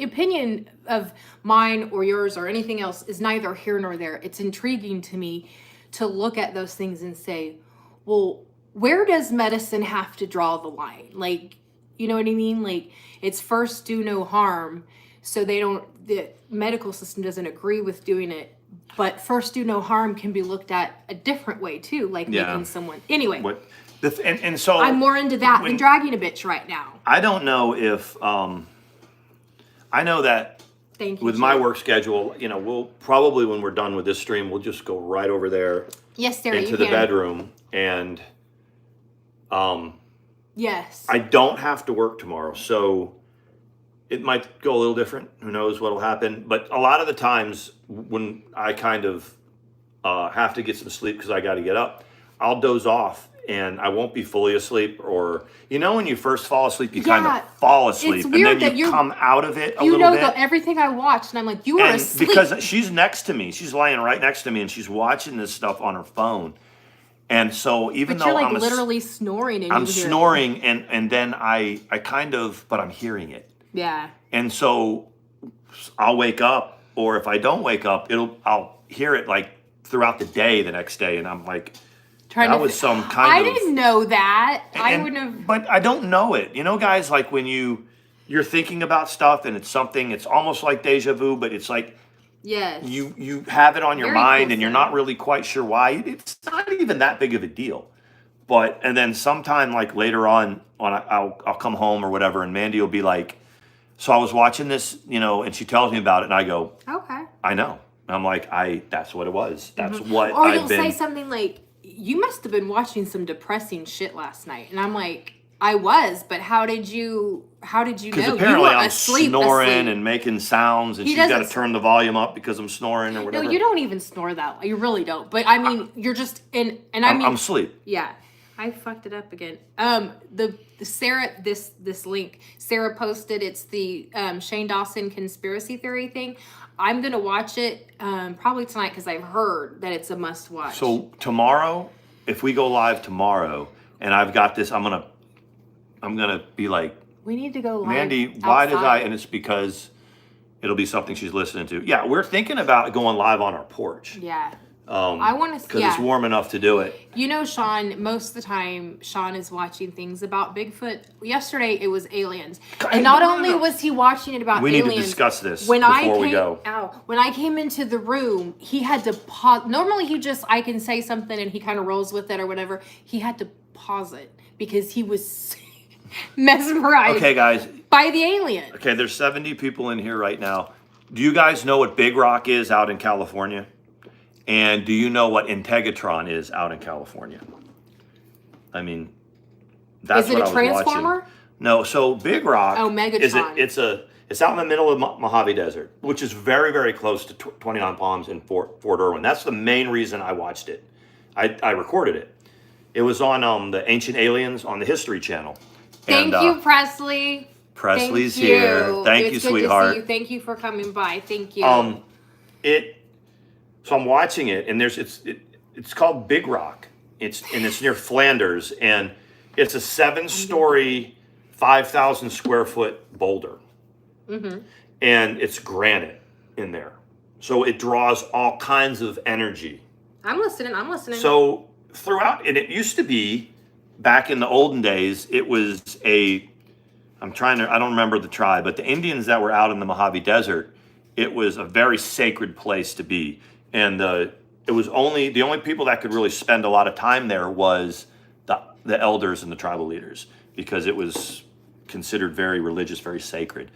opinion of mine or yours or anything else is neither here nor there. It's intriguing to me to look at those things and say, well, where does medicine have to draw the line? Like, you know what I mean? Like, it's first do no harm. So the medical system doesn't agree with doing it. But first do no harm can be looked at a different way too, like making someone. Anyway. And so I'm more into that than dragging a bitch right now. I don't know if I know that with my work schedule, we'll probably, when we're done with this stream, we'll just go right over there into the bedroom. And yes, I don't have to work tomorrow, so it might go a little different. Who knows what'll happen? But a lot of the times when I kind of have to get some sleep because I got to get up, I'll doze off and I won't be fully asleep. Or when you first fall asleep, you kind of fall asleep, and then you come out of it a little bit. Everything I watched, and I'm like, you are asleep because she's next to me. She's laying right next to me, and she's watching this stuff on her phone. And so even though you're literally snoring, and I'm snoring, and then I kind of, but I'm hearing it. Yeah. And so I'll wake up, or if I don't wake up, I'll hear it like throughout the day the next day, and I'm like, that was some kind of. I didn't know that. I wouldn't have. But I don't know it. Guys, like when you're thinking about stuff and it's something, it's almost like deja vu, but it's like. Yes. You have it on your mind and you're not really quite sure why. It's not even that big of a deal. And then sometime like later on I'll come home or whatever, and Mandi will be like, so I was watching this, and she tells me about it, and I go, okay, I know. And I'm like, that's what it was. That's what or you'll say something like, you must have been watching some depressing shit last night. And I'm like, I was, but how did you know? Because apparently I'm snoring and making sounds, and she's got to turn the volume up because I'm snoring or whatever. No, you don't even snore that. You really don't. But I mean, you're just I'm asleep. Yeah, I fucked it up again. The Sarah, this link Sarah posted. It's the Shane Dawson conspiracy theory thing. I'm gonna watch it probably tonight because I've heard that it's a must watch. So tomorrow, if we go live tomorrow and I've got this, I'm gonna be like, We need to go live Mandy, why did I? outside. And it's because it'll be something she's listening to. Yeah, we're thinking about going live on our porch. Yeah. I want to. Because it's warm enough to do it. You know, Sean, most of the time, Sean is watching things about Bigfoot. Yesterday, it was aliens. And not only was he watching it about We aliens. need to discuss this when before we go. When I came into the room, he had to pause. Normally, I can say something and he kind of rolls with it or whatever. He had to pause it because he was mesmerized Okay, guys. by the alien. Okay, there's 70 people in here right now. Do you guys know what Big Rock is out in California? And do you know what Integratron is out in California? I mean, that's Is it what a I was watching. transformer? No, so Big Rock Megatron. it's out in the middle of Mojave Desert, which is very, very close to 29 Palms in Fort Irwin. That's the main reason I watched it. I recorded it. It was on the Ancient Aliens on the History Channel. Thank you, Presley. Presley's Thank you. here. Thank you, It's good sweetheart. To see you. Thank you for coming by. Thank you. So I'm watching it, and it's called Big Rock. It's near Flanders, and it's a 7-story, 5,000 square foot boulder, and it's granite in there, so it draws all kinds of energy. I'm listening. So throughout, and it used to be back in the olden days, it was I don't remember the tribe, but the Indians that were out in the Mojave Desert, it was a very sacred place to be. And it was the only people that could really spend a lot of time there was the elders and the tribal leaders, because it was considered very religious, very sacred.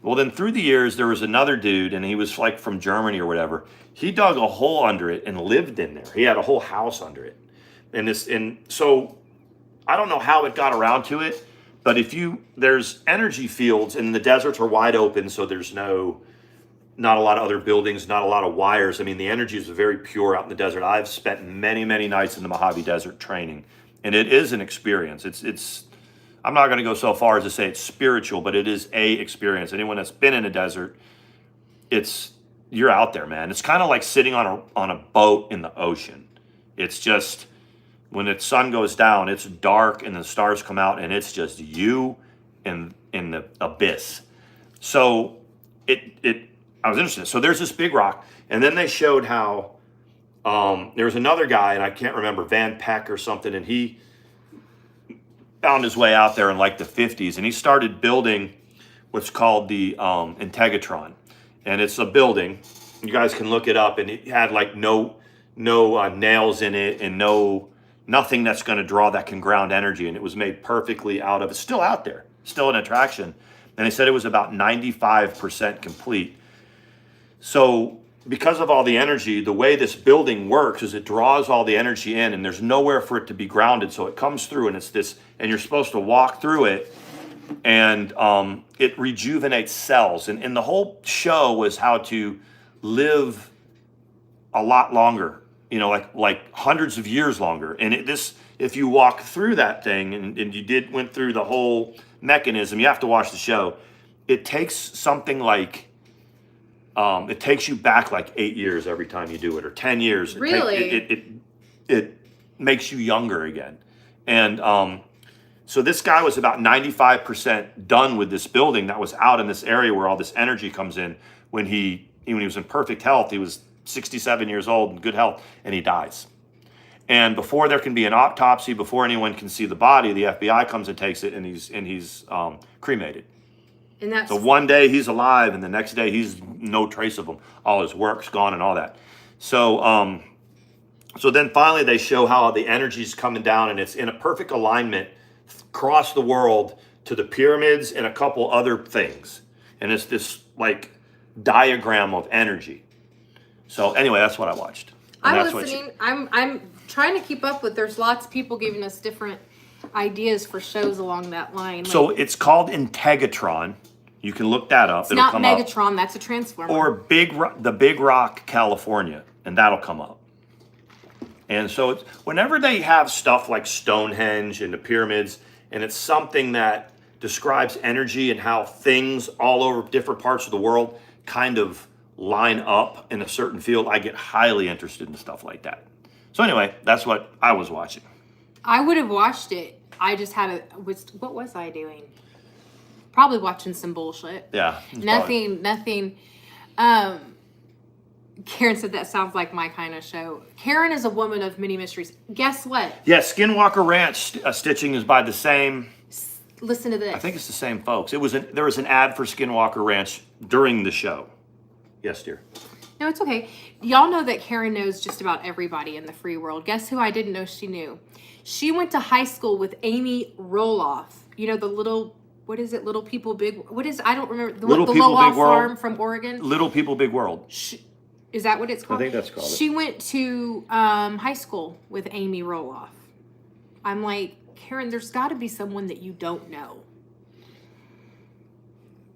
Well, then through the years, there was another dude, and he was like from Germany or whatever. He dug a hole under it and lived in there. He had a whole house under it. And so I don't know how it got around to it, but there's energy fields, and the deserts are wide open, so there's not a lot of other buildings, not a lot of wires. I mean, the energy is very pure out in the desert. I've spent many, many nights in the Mojave Desert training, and it is an experience. It's I'm not going to go so far as to say it's spiritual, but it is a experience. Anyone that's been in a desert, you're out there, man. It's kind of like sitting on a boat in the ocean. It's just, when the sun goes down, it's dark and the stars come out, and it's just you in the abyss. So I was interested. So there's this Big Rock, and then they showed how there was another guy, and I can't remember, Van Peck or something, and he found his way out there in like the 50s, and he started building what's called the Integratron, and it's a building. You guys can look it up, and it had like no nails in it, and nothing that's going to draw that can ground energy, and it was made perfectly out of. It's still out there, still an attraction, and they said it was about 95% complete. So because of all the energy, the way this building works is it draws all the energy in, and there's nowhere for it to be grounded. So it comes through, and it's this, and you're supposed to walk through it, and it rejuvenates cells. And the whole show was how to live a lot longer, like hundreds of years longer. And if you walk through that thing, and you went through the whole mechanism, you have to watch the show. It takes something like, it takes you back like 8 years every time you do it, or 10 years. Really? It makes you younger again. And so this guy was about 95% done with this building that was out in this area where all this energy comes in. When he was in perfect health, he was 67 years old in good health, and he dies. And before there can be an autopsy, before anyone can see the body, the FBI comes and takes it, and he's cremated. And so one day he's alive, and the next day he's no trace of him. All his work's gone and all that. So then finally they show how the energy's coming down, and it's in a perfect alignment across the world to the pyramids and a couple other things. And it's this like diagram of energy. So anyway, that's what I watched. And I'm listening. I'm trying to keep up with. There's lots of people giving us different ideas for shows along that line. So it's called Integratron. You can look that up. It's not Megatron. That's a transformer. Or the Big Rock, California, and that'll come up. And so whenever they have stuff like Stonehenge and the pyramids, and it's something that describes energy and how things all over different parts of the world kind of line up in a certain field, I get highly interested in stuff like that. So anyway, that's what I was watching. I would have watched it. I just had what was I doing? Probably watching some bullshit. Yeah. Nothing. Karen said that sounds like my kind of show. Karen is a woman of many mysteries. Guess what? Yeah, Skinwalker Ranch stitching is by the same. Listen to this. I think it's the same folks. There was an ad for Skinwalker Ranch during the show. Yes, dear. No, it's okay. Y'all know that Karen knows just about everybody in the free world. Guess who I didn't know she knew? She went to high school with Amy Roloff. You know, the little, what is it? Little People Big, what is, I don't remember. The Roloff farm from Oregon. Little People Big World. Is that what it's called? I think that's called it. She went to high school with Amy Roloff. I'm like, Karen, there's got to be someone that you don't know.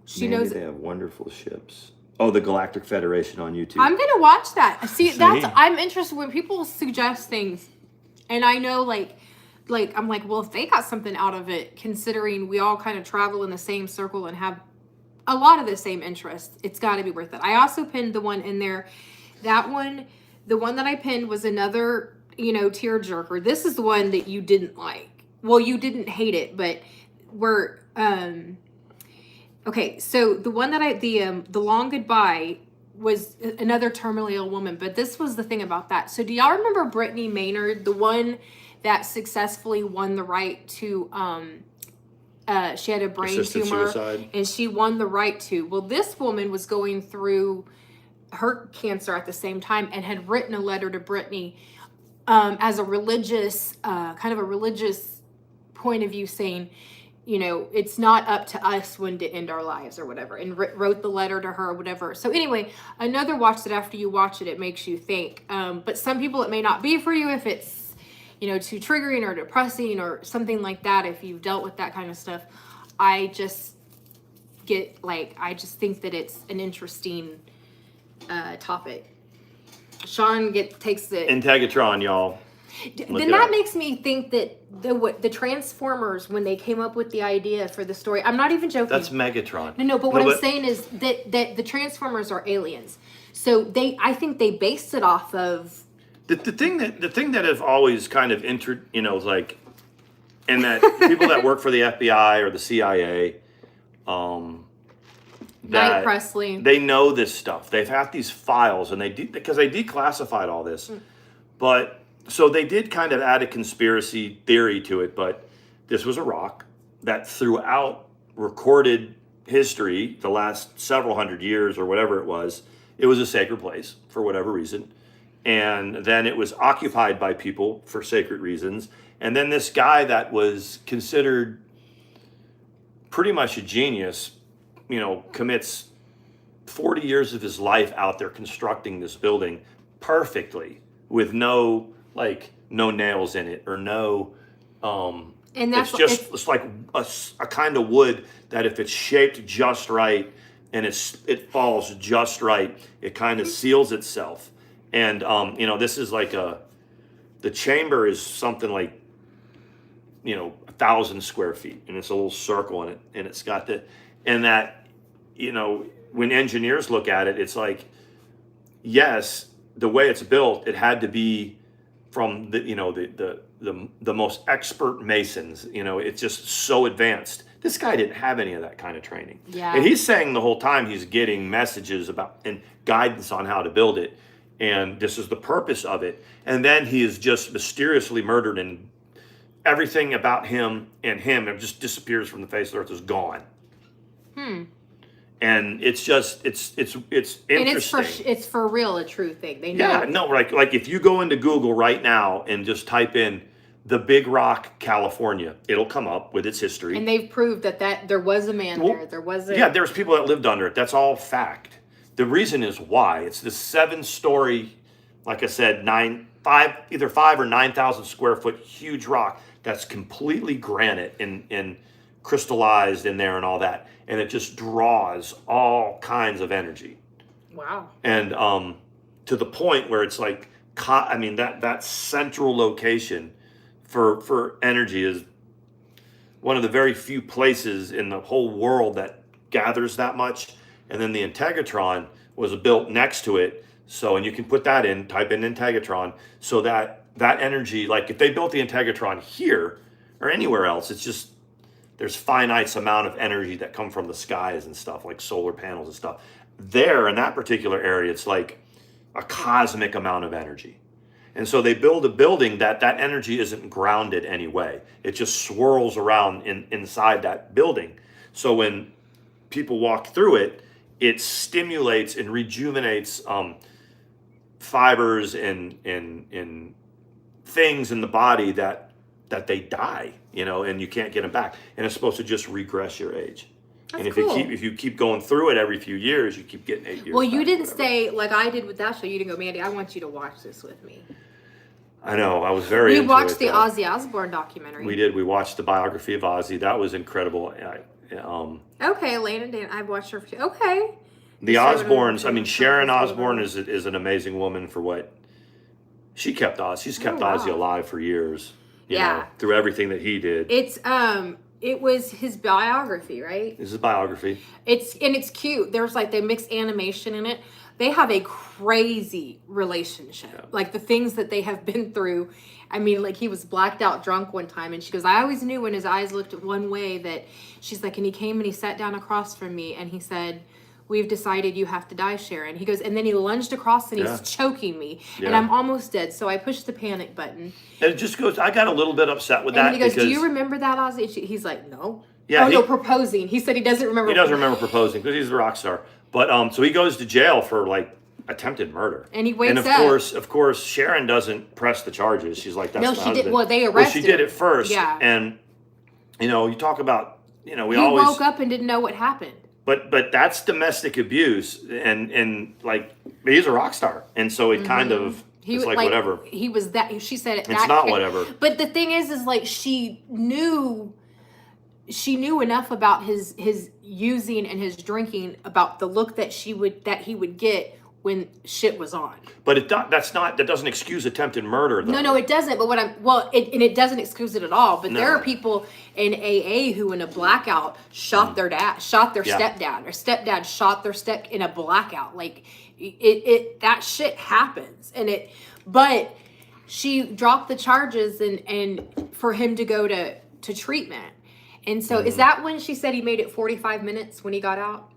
She knows. They have wonderful ships. Oh, the Galactic Federation on YouTube. I'm gonna watch that. See, I'm interested when people suggest things, and I know I'm like, well, if they got something out of it, considering we all kind of travel in the same circle and have a lot of the same interests, it's got to be worth it. I also pinned the one in there. That one, the one that I pinned was another, tearjerker. This is the one that you didn't like. Well, you didn't hate it, but we're okay. So the one that the long goodbye was another terminally ill woman, but this was the thing about that. So do y'all remember Brittany Maynard, the one that successfully won the right to she had a brain assisted tumor suicide. And she won the right to. Well, this woman was going through her cancer at the same time and had written a letter to Brittany as a religious, kind of a religious point of view, saying, it's not up to us when to end our lives or whatever, and wrote the letter to her or whatever. So anyway, another watch that after you watch it, it makes you think. But some people, it may not be for you if it's, too triggering or depressing or something like that. If you've dealt with that kind of stuff, I just think that it's an interesting topic. Sean takes the Integratron, y'all. Then that makes me think that the Transformers, when they came up with the idea for the story, I'm not even joking. That's Megatron. No, but what I'm saying is that the Transformers are aliens. So I think they based it off of the thing that have always kind of entered, like, and that people that work for the FBI or the CIA, Knight Presley, they know this stuff. They've had these files, and because they declassified all this, but. So they did kind of add a conspiracy theory to it, but this was a rock that throughout recorded history, the last several hundred years or whatever it was a sacred place for whatever reason. And then it was occupied by people for sacred reasons. And then this guy that was considered pretty much a genius, commits 40 years of his life out there constructing this building perfectly with no nails in it or no and that's it's like a kind of wood that if it's shaped just right and it falls just right, it kind of seals itself. And this is like the chamber is something like 1,000 square feet, and it's a little circle in it, and it's got when engineers look at it, it's like, yes, the way it's built, it had to be from the most expert masons. It's just so advanced. This guy didn't have any of that kind of training. Yeah. And he's saying the whole time he's getting messages about and guidance on how to build it, and this is the purpose of it. And then he is just mysteriously murdered, and everything about him it just disappears from the face of the earth, is gone. And it's just it's interesting. And it's for real a true thing. They know. Yeah, no, like if you go into Google right now and just type in the Big Rock, California, it'll come up with its history. And they've proved that there was a man there. There was a... Yeah, there's people that lived under it. That's all fact. The reason is why. It's this 7-story, like I said, either 5 or 9,000 square foot huge rock that's completely granite and crystallized in there and all that. And it just draws all kinds of energy. Wow. And to the point where it's like, that central location for energy is one of the very few places in the whole world that gathers that much. And then the Integratron was built next to it. So, and you can put that in, type in Integratron, so that that energy, like if they built the Integratron here or anywhere else, it's just, there's finite amount of energy that come from the skies and stuff, like solar panels and stuff. There, in that particular area, it's like a cosmic amount of energy. And so they build a building that energy isn't grounded anyway. It just swirls around inside that building. So when people walk through it, it stimulates and rejuvenates fibers and things in the body that they die, and you can't get them back. And it's supposed to just regress your age. That's and cool. if you keep going through it every few years, you keep getting 8 years. Well, you back, didn't whatever. say like I did with that show. You didn't go, Mandy, I want you to watch this with me. I know. I was very. We into watched it, the though. Ozzy Osbourne documentary. We did. We watched the biography of Ozzy. That was incredible. Okay, Elena Dan. I've watched her. Okay. The Osbournes. I mean, Sharon Osbourne Osbourne is an amazing woman for what she kept Ozzy. She's kept Ozzy alive for years. You know, through everything that he did. It was his biography, right? This is biography. It's cute. There's like they mix animation in it. They have a crazy relationship. Yeah. Like the things that they have been through. I mean, like he was blacked out drunk one time and she goes, I always knew when his eyes looked one way that she's like, and he came and he sat down across from me and he said, we've decided you have to die, Sharon. He goes, and then he lunged across and he's choking me and I'm almost dead. So I pushed the panic button. And it just goes, I got a little bit upset with and that. And he goes, do you remember that, Ozzy? He's like, no. Yeah, no, proposing. He said he doesn't remember. He doesn't remember proposing because he's a rock star. But so he goes to jail for like attempted murder. And he wakes up. And of course, Sharon doesn't press the charges. She's like, that's no, my she husband. did. Well, they arrested. Well, she did it first. Yeah. And you talk about, we he always woke up and didn't know what happened. But that's domestic abuse, and like he's a rock star, and so it kind of it's like whatever. He was that. She said it. It's not whatever. But the thing is like she knew enough about his using and his drinking about the look that he would get when shit was on. But that doesn't excuse attempted murder, though. No, it doesn't. But it doesn't excuse it at all. But there are people in AA who, in a blackout, shot their dad, shot their stepdad, or stepdad shot their step in a blackout. Like that shit happens, but she dropped the charges and for him to go to treatment. And so, is that when she said he made it 45 minutes when he got out?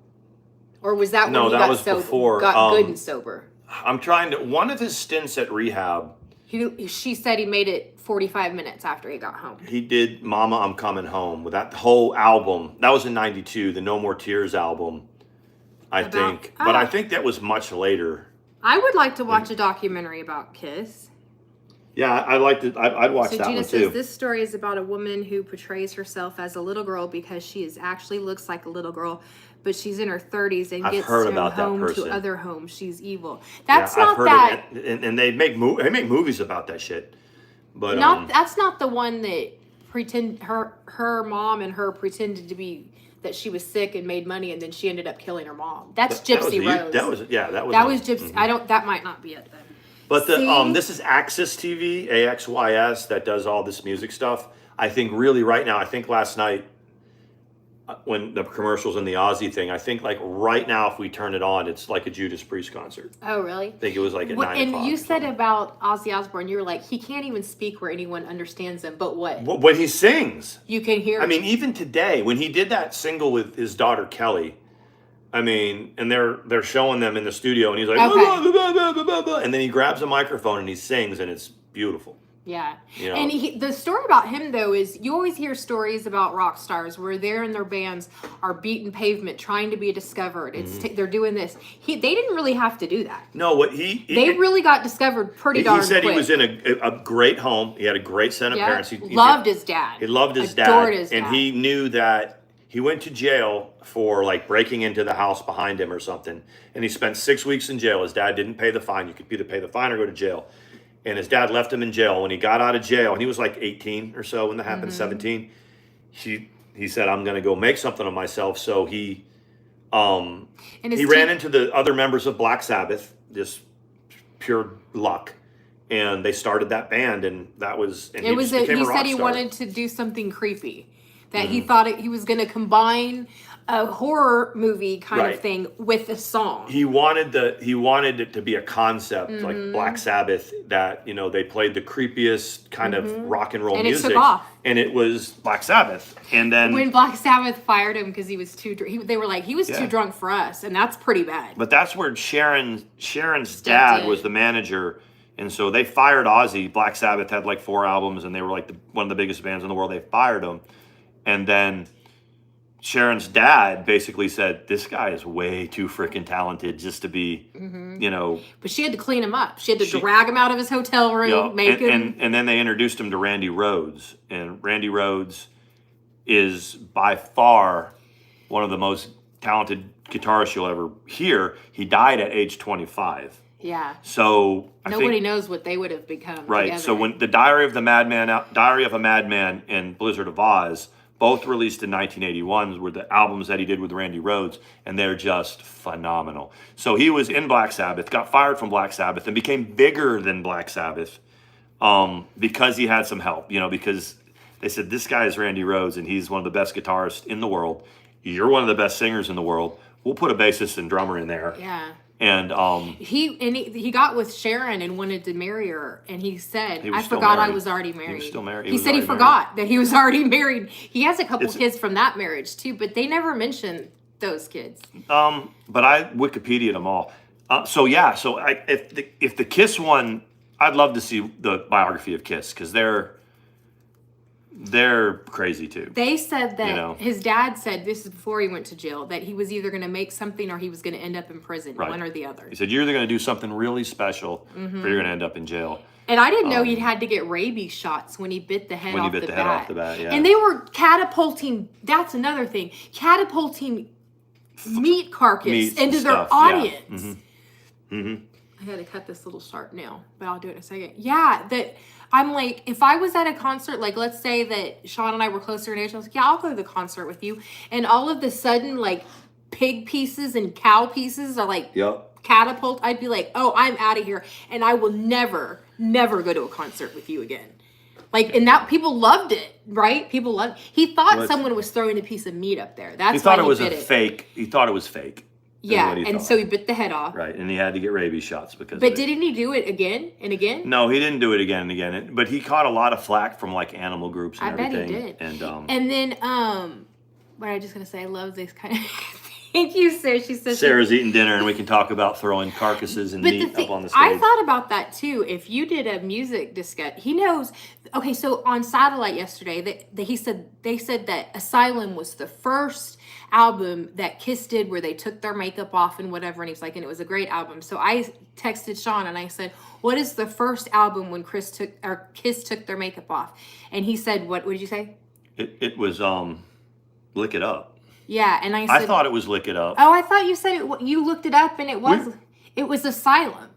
Or was that when he got sober, before. Got good and sober? I'm trying to. One of his stints at rehab. She said he made it 45 minutes after he got home. He did "Mama, I'm Coming Home" with that whole album. That was in '92, the No More Tears album, I think. But I think that was much later. I would like to watch a documentary about Kiss. Yeah, I'd watch that one too. Gina says this story is about a woman who portrays herself as a little girl because she actually looks like a little girl, but she's in her 30s and gets home to other homes. She's evil. That's not that. And they make movies about that shit. But that's not the one that her mom and her pretended to be that she was sick and made money and then she ended up killing her mom. That's Gypsy Rose. That was Gypsy. Mm-hmm. That might not be it then. But this is Axis TV, AXYS, that does all this music stuff. I think really right now, I think last night when the commercials and the Ozzy thing, I think like right now if we turn it on, it's like a Judas Priest concert. Oh, really? I think it was like at 9 o'clock. And you said about Ozzy Osbourne, you were like, he can't even speak where anyone understands him, but what? When he sings. You can hear. I mean, even today, when he did that single with his daughter Kelly, I mean, and they're showing them in the studio, and he's like, blah, blah, blah, blah, blah, and then he grabs a microphone and he sings, and it's beautiful. Yeah. And the story about him, though, is you always hear stories about rock stars where they're in their bands are beating pavement, trying to be discovered. They're doing this. They didn't really have to do that. No, they really got discovered pretty darn quick. He said he was in a great home. He had a great set of parents. He loved his dad. He loved his Adored dad. His dad. And he knew that he went to jail for like breaking into the house behind him or something. And he spent 6 weeks in jail. His dad didn't pay the fine. You could either pay the fine or go to jail. And his dad left him in jail. When he got out of jail, and he was like 18 or so when that happened, 17, he said, I'm going to go make something of myself. So he ran into the other members of Black Sabbath, just pure luck. And they started that band, and that was, and he said he wanted to do something creepy. That he thought he was going to combine a horror movie kind Right. of thing with a song. He wanted it to be a concept Mm-hmm. like Black Sabbath, that they played the creepiest kind of rock and roll And it music, took off. and it was Black Sabbath. And then When Black Sabbath fired him because he was too drunk, they were like, he was too drunk for us, and that's pretty bad. But that's where Sharon's dad was the manager, and so they fired Ozzy. Black Sabbath had like 4 albums, and they were like one of the biggest bands in the world. They fired him, and then Sharon's dad basically said, "This guy is way too freaking talented just to be, But she had to clean him up. She had to drag him out of his hotel room, make him. And then they introduced him to Randy Rhoads, and Randy Rhoads is by far one of the most talented guitarists you'll ever hear. He died at age 25. Yeah. So Nobody knows what they would have become. Right. Together. So when the Diary of a Madman, and Blizzard of Oz, both released in 1981, were the albums that he did with Randy Rhoads, and they're just phenomenal. So he was in Black Sabbath, got fired from Black Sabbath, and became bigger than Black Sabbath because he had some help. Because they said, this guy is Randy Rhoads, and he's one of the best guitarists in the world. You're one of the best singers in the world. We'll put a bassist and drummer in there. Yeah. And he got with Sharon and wanted to marry her, and he said, "I still forgot married. I was already married." He was still married. He said he forgot that he was already married. He has a couple kids from that marriage too, but they never mention those kids. But I Wikipedia'd them all. If the Kiss one, I'd love to see the biography of Kiss, because they're crazy too. They said that his dad said, this is before he went to jail, that he was either going to make something or he was going to end up in prison, one or the other. He said, you're either going to do something really special or you're going to end up in jail. And I didn't know he'd had to get rabies shots when he bit the head off the bat. Off the bat, yeah. And they were catapulting, that's another thing, catapulting meat carcass into their audience. Yeah. Mm-hmm. I had to cut this little sharp nail, but I'll do it in a second. Yeah, that I'm like, if I was at a concert, like let's say that Sean and I were closer in age, I was like, yeah, I'll go to the concert with you. And all of the sudden, like pig pieces and cow pieces are like catapult. I'd be like, oh, I'm out of here. And I will never go to a concert with you again. Like, and that people loved it, right? People loved. He thought someone was throwing a piece of meat up there. That's he thought why it was bit a fake. He thought it was fake. Yeah, and so he bit the head off. Right, and he had to get rabies shots because. But didn't he do it again and again? No, he didn't do it again and again. But he caught a lot of flack from like animal groups and everything. I bet he did. And then what I just gonna say, I love this kind of. Thank you, Sarah. She says Sarah's eating dinner, and we can talk about throwing carcasses and meat up on the stage. I thought about that too. If you did a music discussion, he knows. Okay, so on Satellite yesterday, they said that Asylum was the first album that Kiss did where they took their makeup off and whatever, and he was like, and it was a great album. So I texted Sean and I said, what is the first album when Kiss took their makeup off? And he said, what did you say? It was Lick It Up. Yeah, and I said, I thought it was Lick It Up. Oh, I thought you said it. You looked it up and it was Asylum.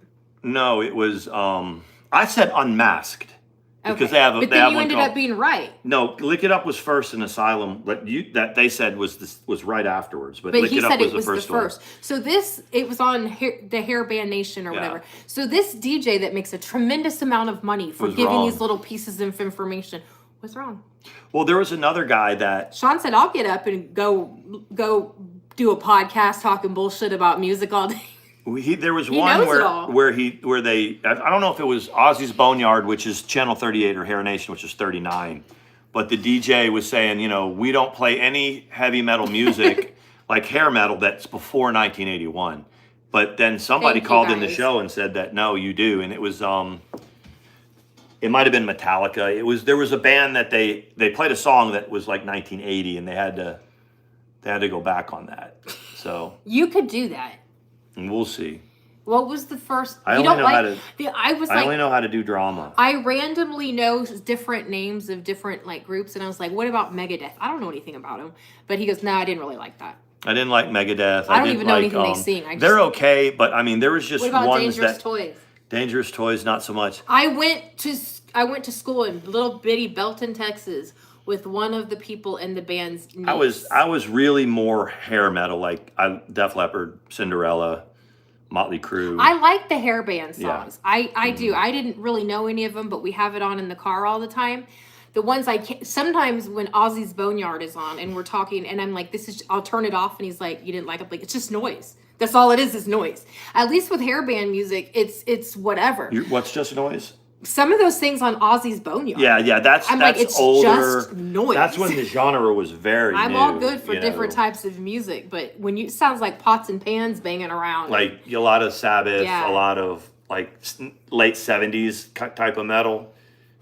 No, it was. I said Unmasked. Because okay. But then you ended up being right. No, Lick It Up was first in Asylum, but that they said was right afterwards. But Lick he It Up said was it was the first. So it was on the Hair Band Nation or whatever. So this DJ that makes a tremendous amount of money for giving these little pieces of information was wrong. Well, there was another guy that Sean said, I'll get up and go do a podcast talking bullshit about music all day. There was one where they I don't know if it was Ozzy's Boneyard, which is Channel 38, or Hair Nation, which is 39, but the DJ was saying, we don't play any heavy metal music like hair metal that's before 1981. But then somebody called in the show and said that no, you do, and it was it might have been Metallica. There was a band that they played a song that was like 1980, and they had to go back on that. So you could do that. And we'll see. What was the first? I only know how to do drama. I randomly know different names of different groups, and I was like, "What about Megadeth?" I don't know anything about them, but he goes, "No, I didn't really like that." I didn't like Megadeth. I don't even know anything they sing. They're okay, but I mean, there was just what about ones Dangerous Toys? Dangerous Toys, not so much. I went to school in little bitty Belton, Texas, with one of the people in the band's niece. I was really more hair metal, like Def Leppard, Cinderella, Motley Crue. I like the hair band songs. Yeah. I do. I didn't really know any of them, but we have it on in the car all the time. The ones I can't, sometimes when Ozzy's Boneyard is on and we're talking and I'm like, I'll turn it off and he's like, you didn't like it? I'm like, it's just noise. That's all it is noise. At least with hairband music, it's whatever. What's just noise? Some of those things on Ozzy's Boneyard. Yeah, that's like, it's older. just noise. That's when the genre was very I'm new, all good for different types of music, but when it sounds like pots and pans banging around. Like a lot of Sabbath, a lot of like late 70s type of metal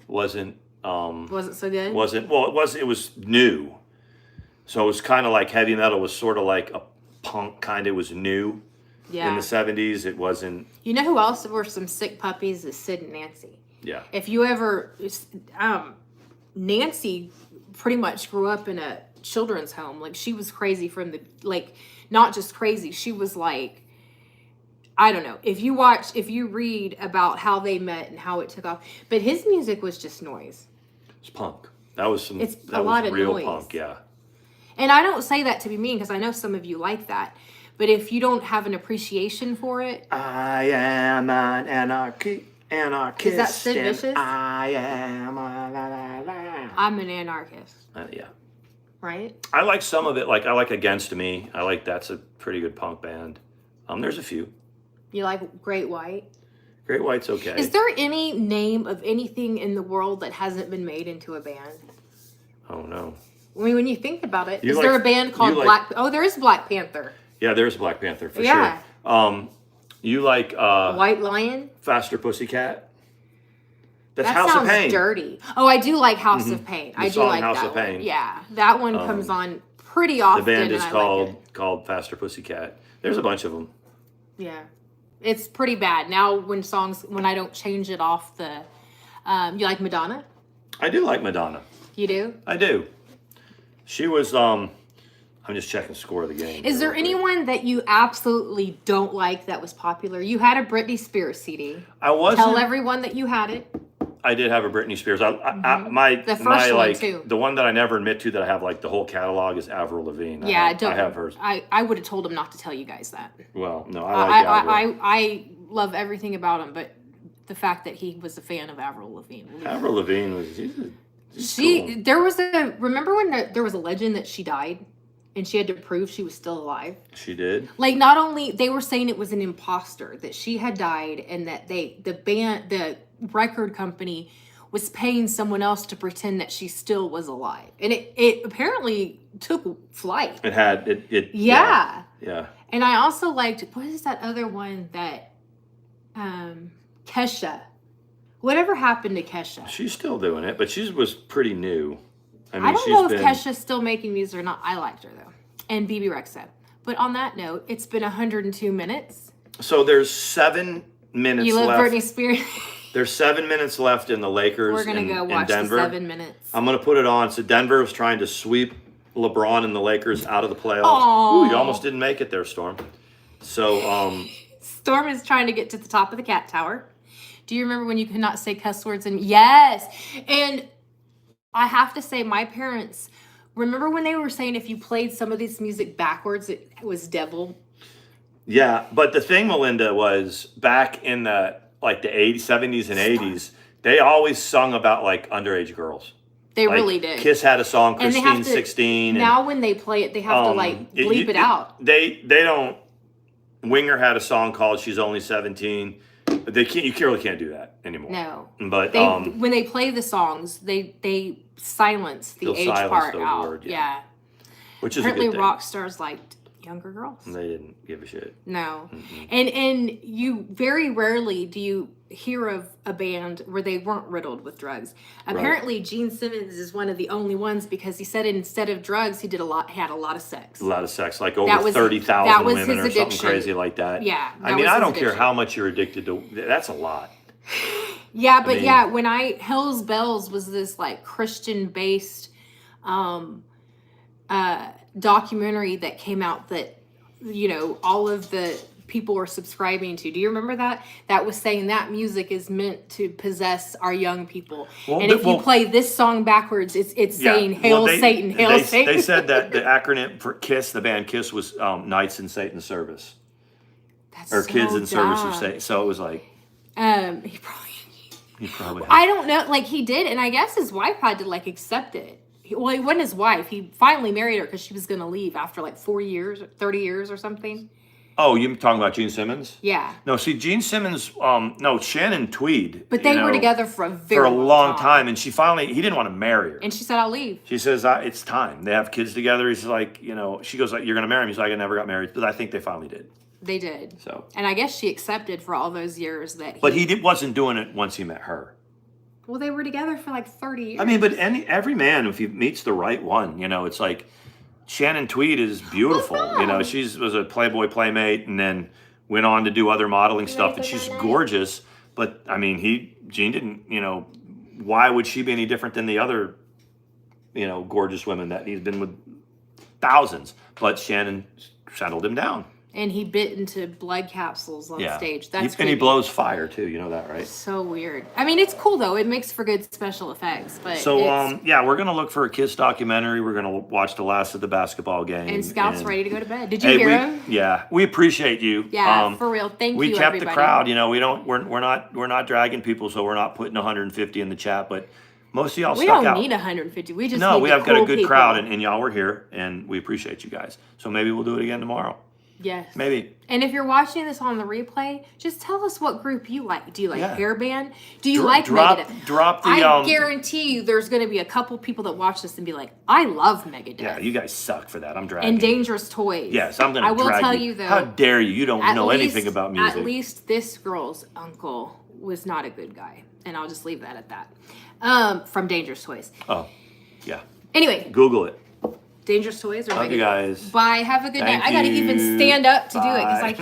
wasn't so good? It was new. So it was kind of like heavy metal was sort of like a punk kind of was new. Yeah. In the 70s, it wasn't. You know who else were some sick puppies is Sid and Nancy. Yeah. If you ever, Nancy pretty much grew up in a children's home. Like, she was crazy from the, like, not just crazy. She was like, I don't know. If you read about how they met and how it took off, but his music was just noise. It's punk. That was a lot of real noise. Punk, yeah. And I don't say that to be mean because I know some of you like that. But if you don't have an appreciation for it, I am an anarchist. Is that Sid Vicious? I am a I'm an anarchist. Yeah. Right? I like some of it. Like I like Against Me. I like that's a pretty good punk band. There's a few. You like Great White? Great White's okay. Is there any name of anything in the world that hasn't been made into a band? Oh no. I mean, when you think about it, there a band called Black? Oh, there is Black Panther. Yeah, there's Black Panther for sure. You like White Lion? Faster Pussycat? That's that House sounds of Pain. Dirty. Oh, I do like House of Pain. I do like House that of Pain. one. Yeah, that one comes on pretty often. The band is like called Faster Pussycat. There's a bunch of them. Yeah, it's pretty bad. Now when I don't change it off the, you like Madonna? I do like Madonna. You do? I do. She was I'm just checking the score of the game. Is there anyone that you absolutely don't like that was popular? You had a Britney Spears CD. I wasn't. Tell everyone that you had it. I did have a Britney Spears. The first one too. The one that I never admit to that I have like the whole catalog is Avril Lavigne. Yeah, I have hers. I would have told him not to tell you guys that. Well, no, I like Avril. I love everything about him, but the fact that he was a fan of Avril Lavigne. Avril Lavigne was. Cool. Remember when there was a legend that she died? And she had to prove she was still alive. She did. Like, not only they were saying it was an imposter, that she had died, and that the record company was paying someone else to pretend that she still was alive, and it apparently took flight. It had it. Yeah. Yeah. And I also liked, what is that other one that, Kesha. Whatever happened to Kesha? She's still doing it, but she was pretty new. I don't know if Kesha's still making music or not. I liked her, though. And BB Rexa. But on that note, it's been 102 minutes. So there's 7 minutes left. You love Britney Spears? There's 7 minutes left in the Lakers. We're going to go watch the 7 minutes. I'm going to put it on. So Denver was trying to sweep LeBron and the Lakers out of the playoffs. Aww. Ooh, you almost didn't make it there, Storm. So, Storm is trying to get to the top of the cat tower. Do you remember when you could not say cuss words? Yes. And I have to say, my parents, remember when they were saying if you played some of this music backwards, it was devil? Yeah, but the thing, Melinda, was back in the 80s, 70s and 80s, they always sung about like underage girls. They really did. Kiss had a song, Christine 16. Now when they play it, they have to bleep it out. They don't. Winger had a song called She's Only 17. They can't. You really can't do that anymore. No. But when they play the songs, they silence the age part out. Words, yeah. Which is apparently a good thing. rock stars liked younger girls. They didn't give a shit. No. And you very rarely do you hear of a band where they weren't riddled with drugs. Apparently, Gene Simmons is one of the only ones because he said instead of drugs, he had a lot of sex. A lot of sex, like over 30,000 women or something crazy like that. Yeah. I mean, I don't care how much you're addicted to. That's a lot. Yeah, but when Hell's Bells was this like Christian-based documentary that came out that, all of the people were subscribing to. Do you remember that? That was saying that music is meant to possess our young people. And if you play this song backwards, it's saying, Hail Satan, Hail Satan. They said that the acronym for KISS, the band KISS, was Knights in Satan's Service. That's or so Kids in Service of dumb. Satan. So it was like... He probably... He probably has. I don't know. Like, he did, and I guess his wife had to, like, accept it. Well, he wasn't his wife. He finally married her because she was going to leave after, like, 4 years, 30 years or something. Oh, you talking about Gene Simmons? Yeah. No, see, Gene Simmons, no, Shannon Tweed. But they were together for a very long time. And he didn't want to marry her. And she said, I'll leave. She says, it's time. They have kids together. He's like, she goes, like, you're going to marry me. He's like, I never got married. But I think they finally did. They did. So. And I guess she accepted for all those years that But he wasn't doing it once he met her. Well, they were together for like 30 years. I mean, but every man, if he meets the right one, it's like Shannon Tweed is beautiful. She was a Playboy playmate and then went on to do other modeling stuff, and she's gorgeous. But I mean, Gene didn't. Why would she be any different than the other, gorgeous women that he's been with? Thousands. But Shannon settled him down. And he bit into blood capsules on stage. That's and he blows fire too. You know that, right? So weird. I mean, it's cool though. It makes for good special effects. But so we're gonna look for a kids documentary. We're gonna watch the last of the basketball game. And Scout's ready to go to bed. Did you hear him? Yeah, we appreciate you. Yeah, for real. Thank you. We kept everybody. the crowd. We're not dragging people, so we're not putting 150 in the chat, but. Most of y'all stuck out. We don't need 150. We just we have got a good people. crowd, and y'all were here, and we appreciate you guys. So maybe we'll do it again tomorrow. Yes. Maybe. And if you're watching this on the replay, just tell us what group you like. Do you like Hairband? Do you like Megadeth? Drop the. I guarantee you there's going to be a couple people that watch this and be like, I love Megadeth. Yeah, you guys suck for that. I'm dragging. And Dangerous Toys. Yes, I'm going to drag you. I will tell you, though. How dare you? You don't know anything about music. At least this girl's uncle was not a good guy. And I'll just leave that at that. From Dangerous Toys. Oh, yeah. Anyway. Google it. Dangerous Toys or Love you guys. Bye. Have a good night. I got to even stand up to do it because I can't.